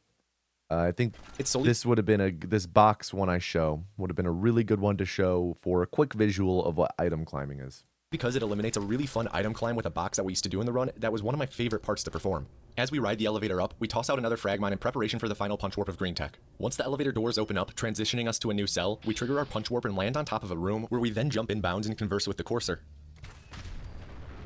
I think this would have been this box one I show would have been a really good one to show for a quick visual of what item climbing is. Because it eliminates a really fun item climb with a box that we used to do in the run that was one of my favorite parts to perform. As we ride the elevator up, we toss out another frag mine in preparation for the final punch warp of Green Tech. Once the elevator doors open up, transitioning us to a new cell, we trigger our punch warp and land on top of a room where we then jump in bounds and converse with the courser.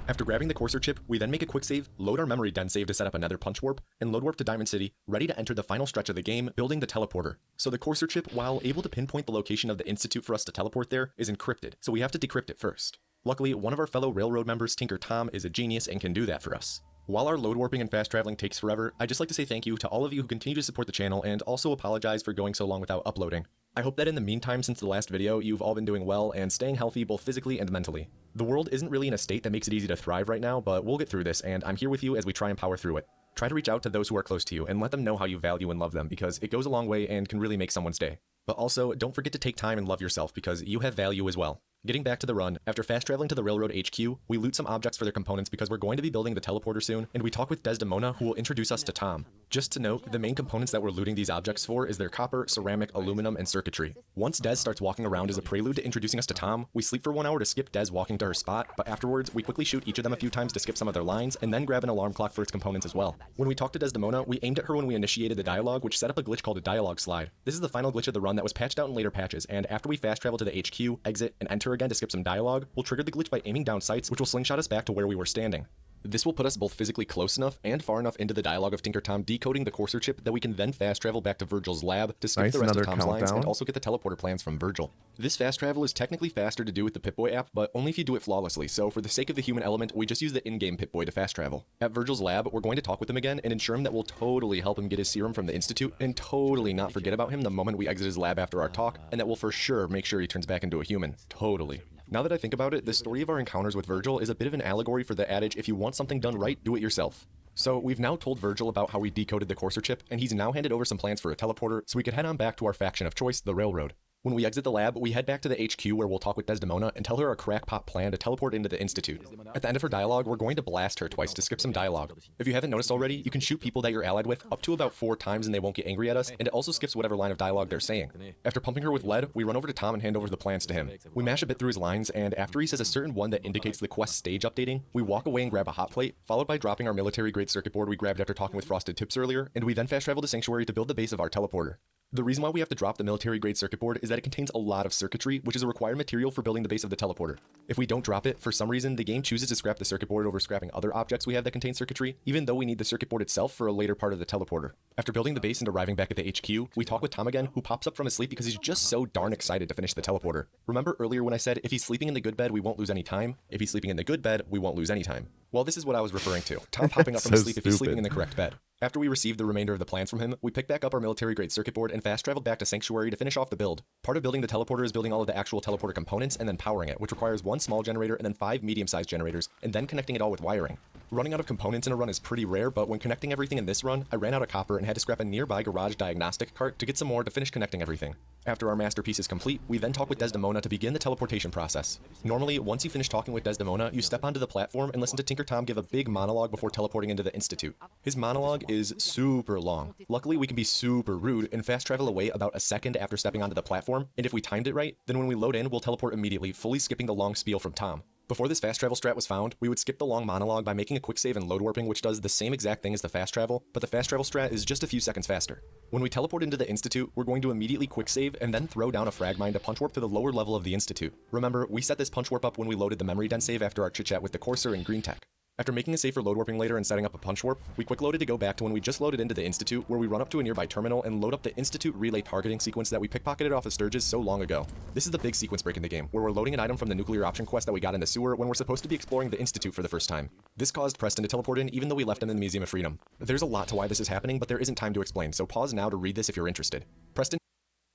After grabbing the courser chip, we then make a quick save, load our memory den save to set up another punch warp, and load warp to Diamond City, ready to enter the final stretch of the game, building the teleporter. So the courser chip, while able to pinpoint the location of the Institute for us to teleport there, is encrypted, so we have to decrypt it first. Luckily, one of our fellow railroad members, Tinker Tom, is a genius and can do that for us. While our load warping and fast traveling takes forever, I'd just like to say thank you to all of you who continue to support the channel and also apologize for going so long without uploading. I hope that in the meantime since the last video, you've all been doing well and staying healthy both physically and mentally. The world isn't really in a state that makes it easy to thrive right now, but we'll get through this and I'm here with you as we try and power through it. Try to reach out to those who are close to you and let them know how you value and love them because it goes a long way and can really make someone's day. But also, don't forget to take time and love yourself because you have value as well. Getting back to the run, after fast traveling to the railroad HQ, we loot some objects for their components because we're going to be building the teleporter soon, and we talk with Desdemona who will introduce us to Tom. Just to note, the main components that we're looting these objects for is their copper, ceramic, aluminum, and circuitry. Once Des starts walking around as a prelude to introducing us to Tom, we sleep for 1 hour to skip Des walking to her spot, but afterwards, we quickly shoot each of them a few times to skip some of their lines, and then grab an alarm clock for its components as well. When we talked to Desdemona, we aimed at her when we initiated the dialogue, which set up a glitch called a dialogue slide. This is the final glitch of the run that was patched out in later patches, and after we fast travel to the HQ, exit, and enter again to skip some dialogue, we'll trigger the glitch by aiming down sights, which will slingshot us back to where we were standing. This will put us both physically close enough and far enough into the dialogue of Tinker Tom decoding the Courser chip that we can then fast travel back to Virgil's lab to skip Nice, the rest of another Tom's lines and countdown. also get the teleporter plans from Virgil. This fast travel is technically faster to do with the Pip-Boy app, but only if you do it flawlessly, so for the sake of the human element, we just use the in-game Pip-Boy to fast travel. At Virgil's lab, we're going to talk with him again and ensure him that we'll totally help him get his serum from the Institute and totally not forget about him the moment we exit his lab after our talk, and that we'll for sure make sure he turns back into a human. Totally. Now that I think about it, the story of our encounters with Virgil is a bit of an allegory for the adage, if you want something done right, do it yourself. So we've now told Virgil about how we decoded the Courser chip, and he's now handed over some plans for a teleporter so we could head on back to our faction of choice, the Railroad. When we exit the lab, we head back to the HQ where we'll talk with Desdemona and tell her our crackpot plan to teleport into the Institute. At the end of her dialogue, we're going to blast her twice to skip some dialogue. If you haven't noticed already, you can shoot people that you're allied with up to about 4 times and they won't get angry at us, and it also skips whatever line of dialogue they're saying. After pumping her with lead, we run over to Tom and hand over the plans to him. We mash a bit through his lines, and after he says a certain one that indicates the quest stage updating, we walk away and grab a hot plate, followed by dropping our military-grade circuit board we grabbed after talking with Frosted Tips earlier, and we then fast travel to Sanctuary to build the base of our teleporter. The reason why we have to drop the military-grade circuit board is that it contains a lot of circuitry, which is a required material for building the base of the teleporter. If we don't drop it, for some reason, the game chooses to scrap the circuit board over scrapping other objects we have that contain circuitry, even though we need the circuit board itself for a later part of the teleporter. After building the base and arriving back at the HQ, we talk with Tom again, who pops up from his sleep because he's just so darn excited to finish the teleporter. Remember earlier when I said, if he's sleeping in the good bed, we won't lose any time? If he's sleeping in the good bed, we won't lose any time. Well, this is what I was referring to. Tom popping up from his sleep if he's sleeping in the correct bed. After we received the remainder of the plans from him, we picked back up our military-grade circuit board and fast-traveled back to Sanctuary to finish off the build. Part of building the teleporter is building all of the actual teleporter components and then powering it, which requires 1 small generator and then 5 medium-sized generators, and then connecting it all with wiring. Running out of components in a run is pretty rare, but when connecting everything in this run, I ran out of copper and had to scrap a nearby garage diagnostic cart to get some more to finish connecting everything. After our masterpiece is complete, we then talk with Desdemona to begin the teleportation process. Normally, once you finish talking with Desdemona, you step onto the platform and listen to Tinker Tom give a big monologue before teleporting into the Institute. His monologue is super long. Luckily, we can be super rude and fast travel away about a second after stepping onto the platform, and if we timed it right, then when we load in, we'll teleport immediately, fully skipping the long spiel from Tom. Before this fast travel strat was found, we would skip the long monologue by making a quick save and load warping, which does the same exact thing as the fast travel, but the fast travel strat is just a few seconds faster. When we teleport into the Institute, we're going to immediately quick save and then throw down a frag mine to punch warp to the lower level of the Institute. Remember, we set this punch warp up when we loaded the memory den save after our chit chat with the Courser and Green Tech. After making a save for load warping later and setting up a punch warp, we quick loaded to go back to when we just loaded into the Institute, where we run up to a nearby terminal and load up the Institute relay targeting sequence that we pickpocketed off of Sturges so long ago. This is the big sequence break in the game, where we're loading an item from the nuclear option quest that we got in the sewer when we're supposed to be exploring the Institute for the first time. This caused Preston to teleport in even though we left him in the Museum of Freedom. There's a lot to why this is happening, but there isn't time to explain, so pause now to read this if you're interested. Preston?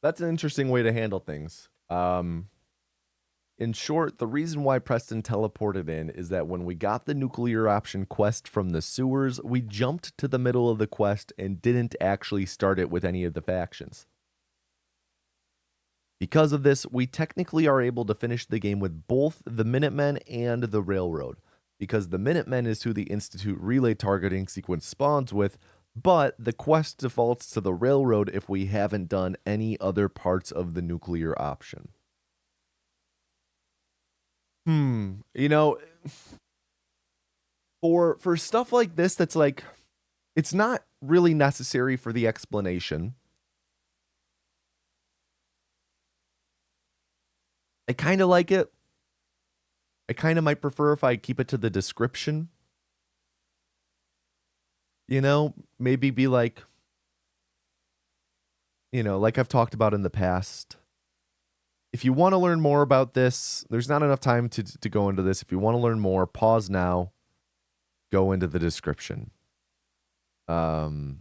That's an interesting way to handle things. In short, the reason why Preston teleported in is that when we got the nuclear option quest from the sewers, we jumped to the middle of the quest and didn't actually start it with any of the factions. Because of this, we technically are able to finish the game with both the Minutemen and the Railroad, because the Minutemen is who the Institute relay targeting sequence spawns with, but the quest defaults to the Railroad if we haven't done any other parts of the nuclear option. You know, for stuff like this that's like, it's not really necessary for the explanation. I kind of like it. I kind of might prefer if I keep it to the description. You know, maybe be like, you know, like I've talked about in the past. If you want to learn more about this, there's not enough time to go into this. If you want to learn more, pause now. Go into the description. Like,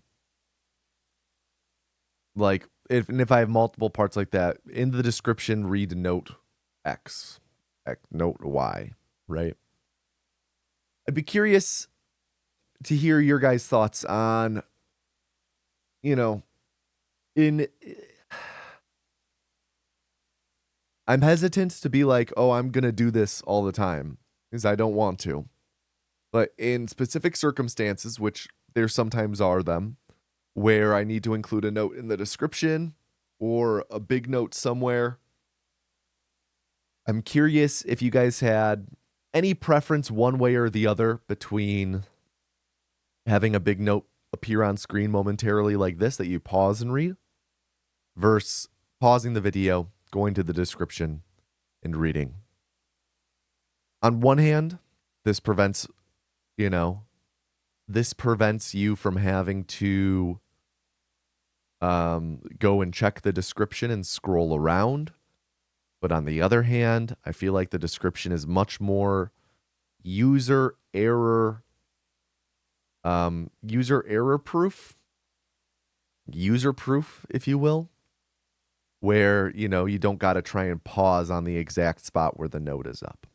if I have multiple parts like that, in the description, read note X, note Y, right? I'd be curious to hear your guys' thoughts on, you know, I'm hesitant to be like, oh, I'm going to do this all the time, because I don't want to. But in specific circumstances, which there sometimes are them, where I need to include a note in the description or a big note somewhere, I'm curious if you guys had any preference one way or the other between having a big note appear on screen momentarily like this that you pause and read versus pausing the video, going to the description, and reading. On one hand, this prevents, you know, this prevents you from having to go and check the description and scroll around. But on the other hand, I feel like the description is much more user error proof, if you will, where, you know, you don't got to try and pause on the exact spot where the note is up.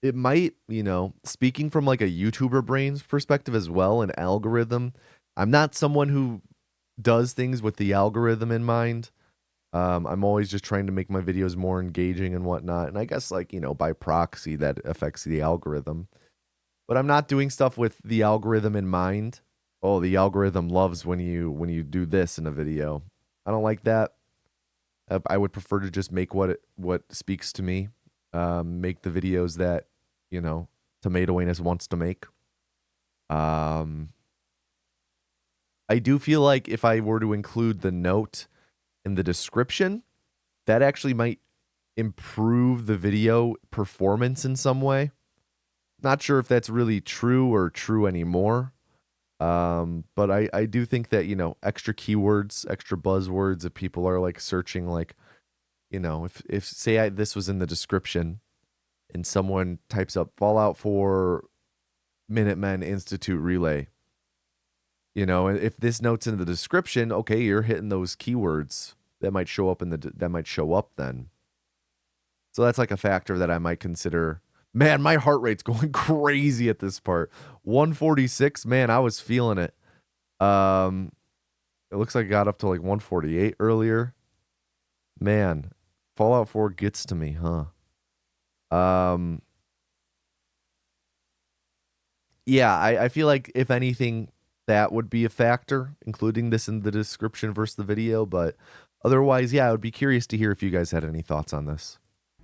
It might, you know, speaking from like a YouTuber brain's perspective as well, an algorithm. I'm not someone who does things with the algorithm in mind. I'm always just trying to make my videos more engaging and whatnot. And I guess, like, you know, by proxy that affects the algorithm. But I'm not doing stuff with the algorithm in mind. Oh, the algorithm loves when you do this in a video. I don't like that. I would prefer to just make what speaks to me. Make the videos that, you know, Tomato Anus wants to make. I do feel like if I were to include the note in the description, that actually might improve the video performance in some way. Not sure if that's really true or true anymore. But I do think that, you know, extra keywords, extra buzzwords, if people are like searching, like, you know, if say this was in the description and someone types up Fallout 4 Minutemen Institute Relay, you know, if this note's in the description, okay, you're hitting those keywords that might show up then. So that's like a factor that I might consider. Man, my heart rate's going crazy at this part. 146, man, I was feeling it. It looks like I got up to like 148 earlier. Man, Fallout 4 gets to me, huh? Yeah, I feel like if anything, that would be a factor, including this in the description versus the video. But otherwise, yeah, I would be curious to hear if you guys had any thoughts on this.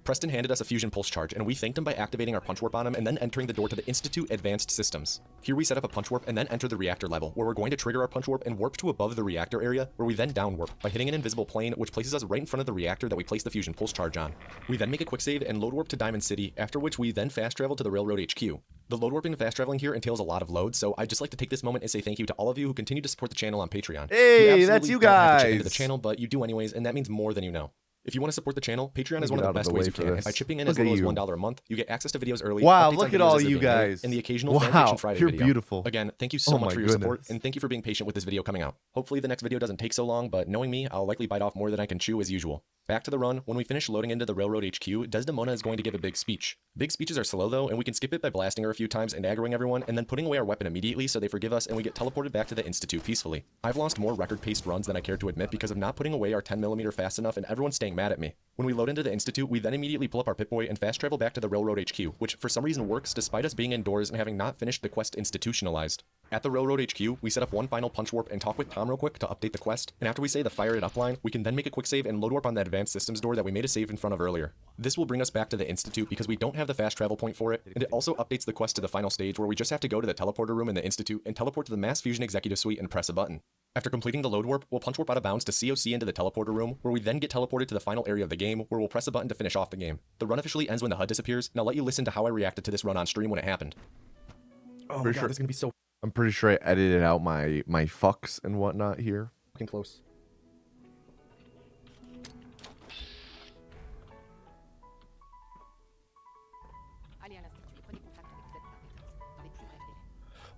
Preston handed us a fusion pulse charge, and we thanked him by activating our punch warp on him and then entering the door to the Institute Advanced Systems. Here we set up a punch warp and then enter the reactor level, where we're going to trigger our punch warp and warp to above the reactor area, where we then down warp by hitting an invisible plane, which places us right in front of the reactor that we place the fusion pulse charge on. We then make a quick save and load warp to Diamond City, after which we then fast travel to the Railroad HQ. The load warping and fast traveling here entails a lot of load, so I'd just like to take this moment and say thank you to all of you who continue to support the channel on Patreon. Hey, that's you don't have to guys! chip into the channel, but you do anyways, and that means more than you know. If you want to support the channel, Patreon is one of the best ways you can. And by chipping in as little as $1 a month, you get access to videos early. Wow, look at all you guys. And the occasional Fan Fiction Friday you're video. Beautiful. Again, thank you so much for your support, and thank you for being patient with this video coming out. Hopefully the next video doesn't take so long, but knowing me, I'll likely bite off more than I can chew as usual. Back to the run, when we finish loading into the Railroad HQ, Desdemona is going to give a big speech. Big speeches are slow though, and we can skip it by blasting her a few times and aggroing everyone, and then putting away our weapon immediately so they forgive us and we get teleported back to the Institute peacefully. I've lost more record-paced runs than I care to admit because of not putting away our 10mm fast enough and everyone's staying mad at me. When we load into the Institute, we then immediately pull up our Pip-Boy and fast travel back to the Railroad HQ, which for some reason works despite us being indoors and having not finished the quest institutionalized. At the Railroad HQ, we set up one final punch warp and talk with Tom real quick to update the quest, and after we say the fire it up line, we can then make a quick save and load warp on the advanced systems door that we made a save in front of earlier. This will bring us back to the Institute because we don't have the fast travel point for it, and it also updates the quest to the final stage where we just have to go to the teleporter room in the Institute and teleport to the Mass Fusion Executive Suite and press a button. After completing the load warp, we'll punch warp out of bounds to COC into the teleporter room, where we then get teleported to the final area of the game, where we'll press a button to finish off the game. The run officially ends when the HUD disappears, and I'll let you listen to how I reacted to this run on stream when it happened. Oh my god, this is gonna be so I'm pretty sure I edited out my fucks and whatnot here. fucking close.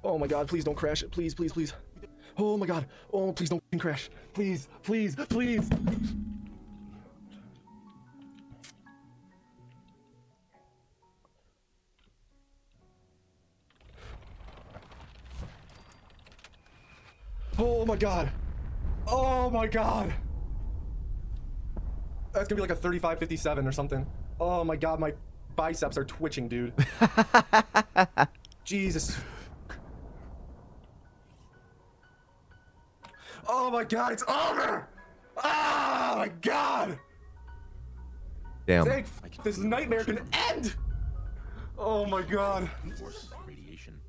Oh my god, please don't crash it. Please, please, please. Oh my god. Oh, please don't crash. Please, please, please. Oh my god. Oh my god. That's gonna be like a 35-57 or something. Oh my god, my biceps are twitching, dude. Jesus. Oh my god, it's over! Oh my god! Damn. This nightmare can end! Oh my god. Radiation.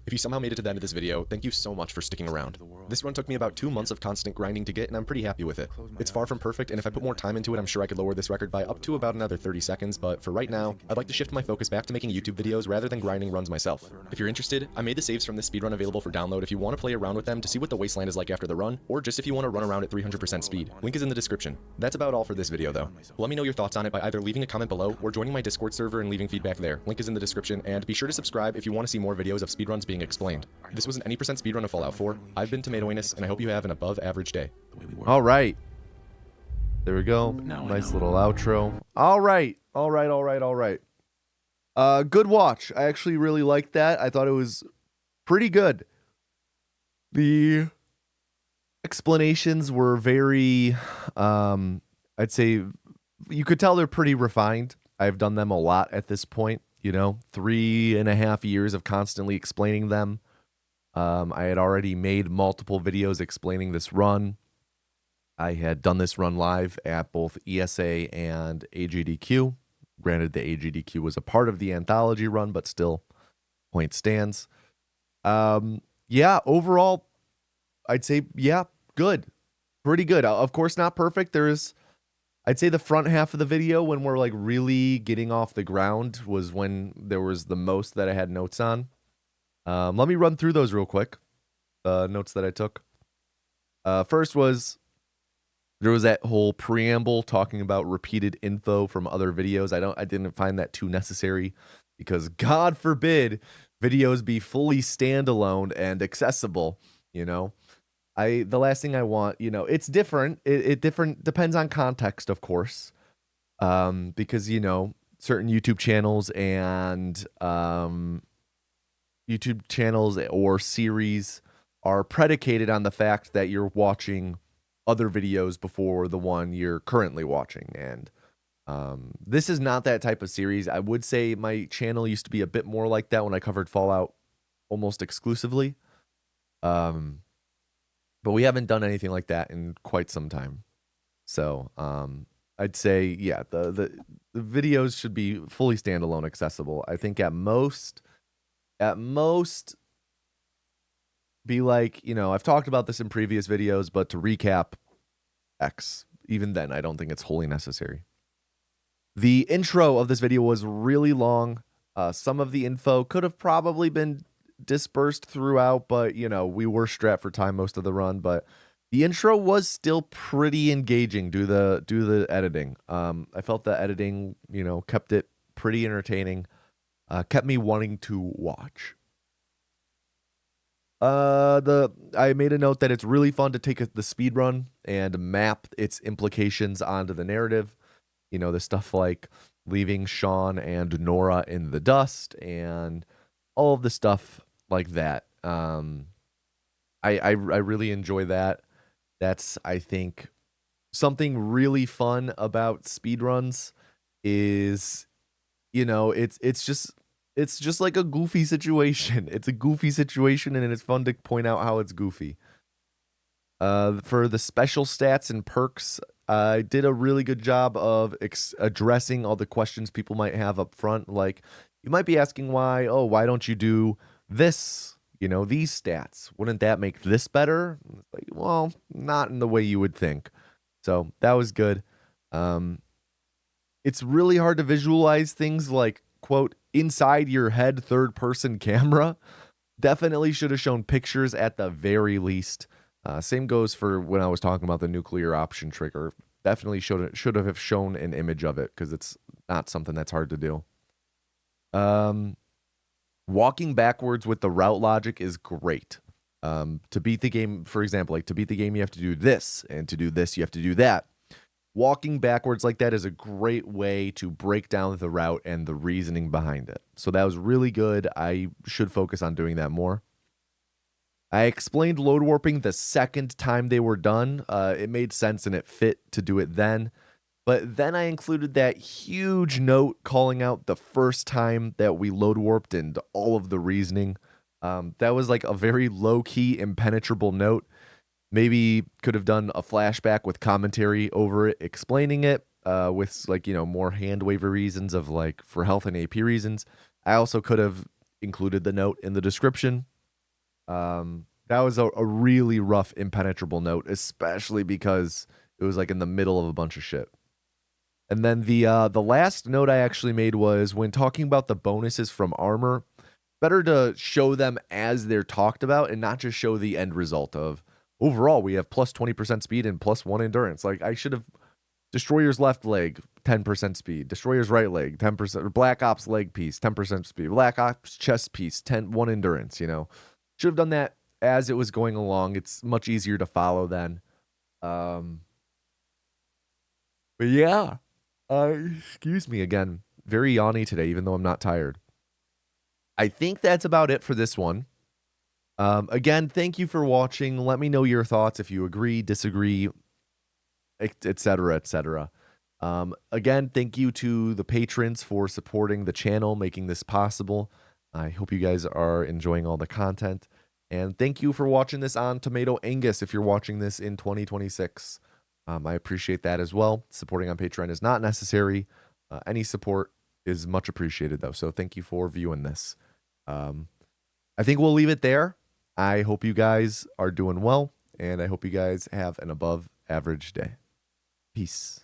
If you somehow made it to the end of this video, thank you so much for sticking around. This run took me about 2 months of constant grinding to get, and I'm pretty happy with it. It's far from perfect, and if I put more time into it, I'm sure I could lower this record by up to about another 30 seconds, but for right now, I'd like to shift my focus back to making YouTube videos rather than grinding runs myself. If you're interested, I made the saves from this speedrun available for download if you want to play around with them to see what the wasteland is like after the run, or just if you want to run around at 300% speed. Link is in the description. That's about all for this video though. Let me know your thoughts on it by either leaving a comment below or joining my Discord server and leaving feedback there. Link is in the description, and be sure to subscribe if you want to see more videos of speedruns being explained. This was an any percent speedrun of Fallout 4. I've been Tomato Anus, and I hope you have an above average day. All right. There we go. Nice little outro. All right. Good watch. I actually really liked that. I thought it was pretty good. The explanations were very, I'd say, you could tell they're pretty refined. I've done them a lot at this point, 3.5 years of constantly explaining them. I had already made multiple videos explaining this run. I had done this run live at both ESA and AGDQ. Granted, the AGDQ was a part of the anthology run, but still, point stands. Yeah, overall, I'd say, yeah, good. Pretty good. Of course, not perfect. I'd say the front half of the video, when we're like really getting off the ground, was when there was the most that I had notes on. Let me run through those real quick. Notes that I took. First was, there was that whole preamble talking about repeated info from other videos. I didn't find that too necessary because God forbid videos be fully standalone and accessible, the last thing I want, it's different. It depends on context, of course. Because, certain YouTube channels or series are predicated on the fact that you're watching other videos before the one you're currently watching. And this is not that type of series. I would say my channel used to be a bit more like that when I covered Fallout almost exclusively. But we haven't done anything like that in quite some time. So I'd say, yeah, the videos should be fully standalone accessible. I think at most be like, I've talked about this in previous videos, but to recap X, even then, I don't think it's wholly necessary. The intro of this video was really long. Some of the info could have probably been dispersed throughout, but, we were strapped for time most of the run, but the intro was still pretty engaging due to the editing. I felt the editing, kept it pretty entertaining. Kept me wanting to watch. I made a note that it's really fun to take the speedrun and map its implications onto the narrative. The stuff like leaving Sean and Nora in the dust and all of the stuff like that. I really enjoy that. That's, I think, something really fun about speedruns is, it's just like a goofy situation. It's a goofy situation, and it's fun to point out how it's goofy. For the special stats and perks, I did a really good job of addressing all the questions people might have up front. Like, you might be asking why don't you do this? These stats. Wouldn't that make this better? Like, well, not in the way you would think. So that was good. It's really hard to visualize things like, quote, inside your head third-person camera. Definitely should have shown pictures at the very least. Same goes for when I was talking about the nuclear option trigger. Definitely should have shown an image of it because it's not something that's hard to do. Walking backwards with the route logic is great. To beat the game, for example, to beat the game, you have to do this, and to do this, you have to do that. Walking backwards like that is a great way to break down the route and the reasoning behind it. So that was really good. I should focus on doing that more. I explained load warping the second time they were done. It made sense and it fit to do it then. But then I included that huge note calling out the first time that we load warped and all of the reasoning. That was like a very low-key, impenetrable note. Maybe could have done a flashback with commentary over it, explaining it with more hand-wavy reasons of for health and AP reasons. I also could have included the note in the description, That was a really rough, impenetrable note, especially because it was like in the middle of a bunch of shit. And then the last note I actually made was when talking about the bonuses from armor, better to show them as they're talked about and not just show the end result of overall we have plus 20% speed and plus 1 endurance. Like I should have Destroyer's left leg 10% speed, Destroyer's right leg 10%, Black Ops leg piece 10% speed, Black Ops chest piece 1 endurance, you know. Should have done that as it was going along. It's much easier to follow then. But yeah. Excuse me again. Very yawny today, even though I'm not tired. I think that's about it for this one. Again, thank you for watching. Let me know your thoughts if you agree, disagree, etc., etc. Again, thank you to the patrons for supporting the channel, making this possible. I hope you guys are enjoying all the content. And thank you for watching this on Tomato Angus if you're watching this in 2026. I appreciate that as well. Supporting on Patreon is not necessary. Any support is much appreciated, though. So thank you for viewing this. I think we'll leave it there. I hope you guys are doing well, and I hope you guys have an above average day. Peace.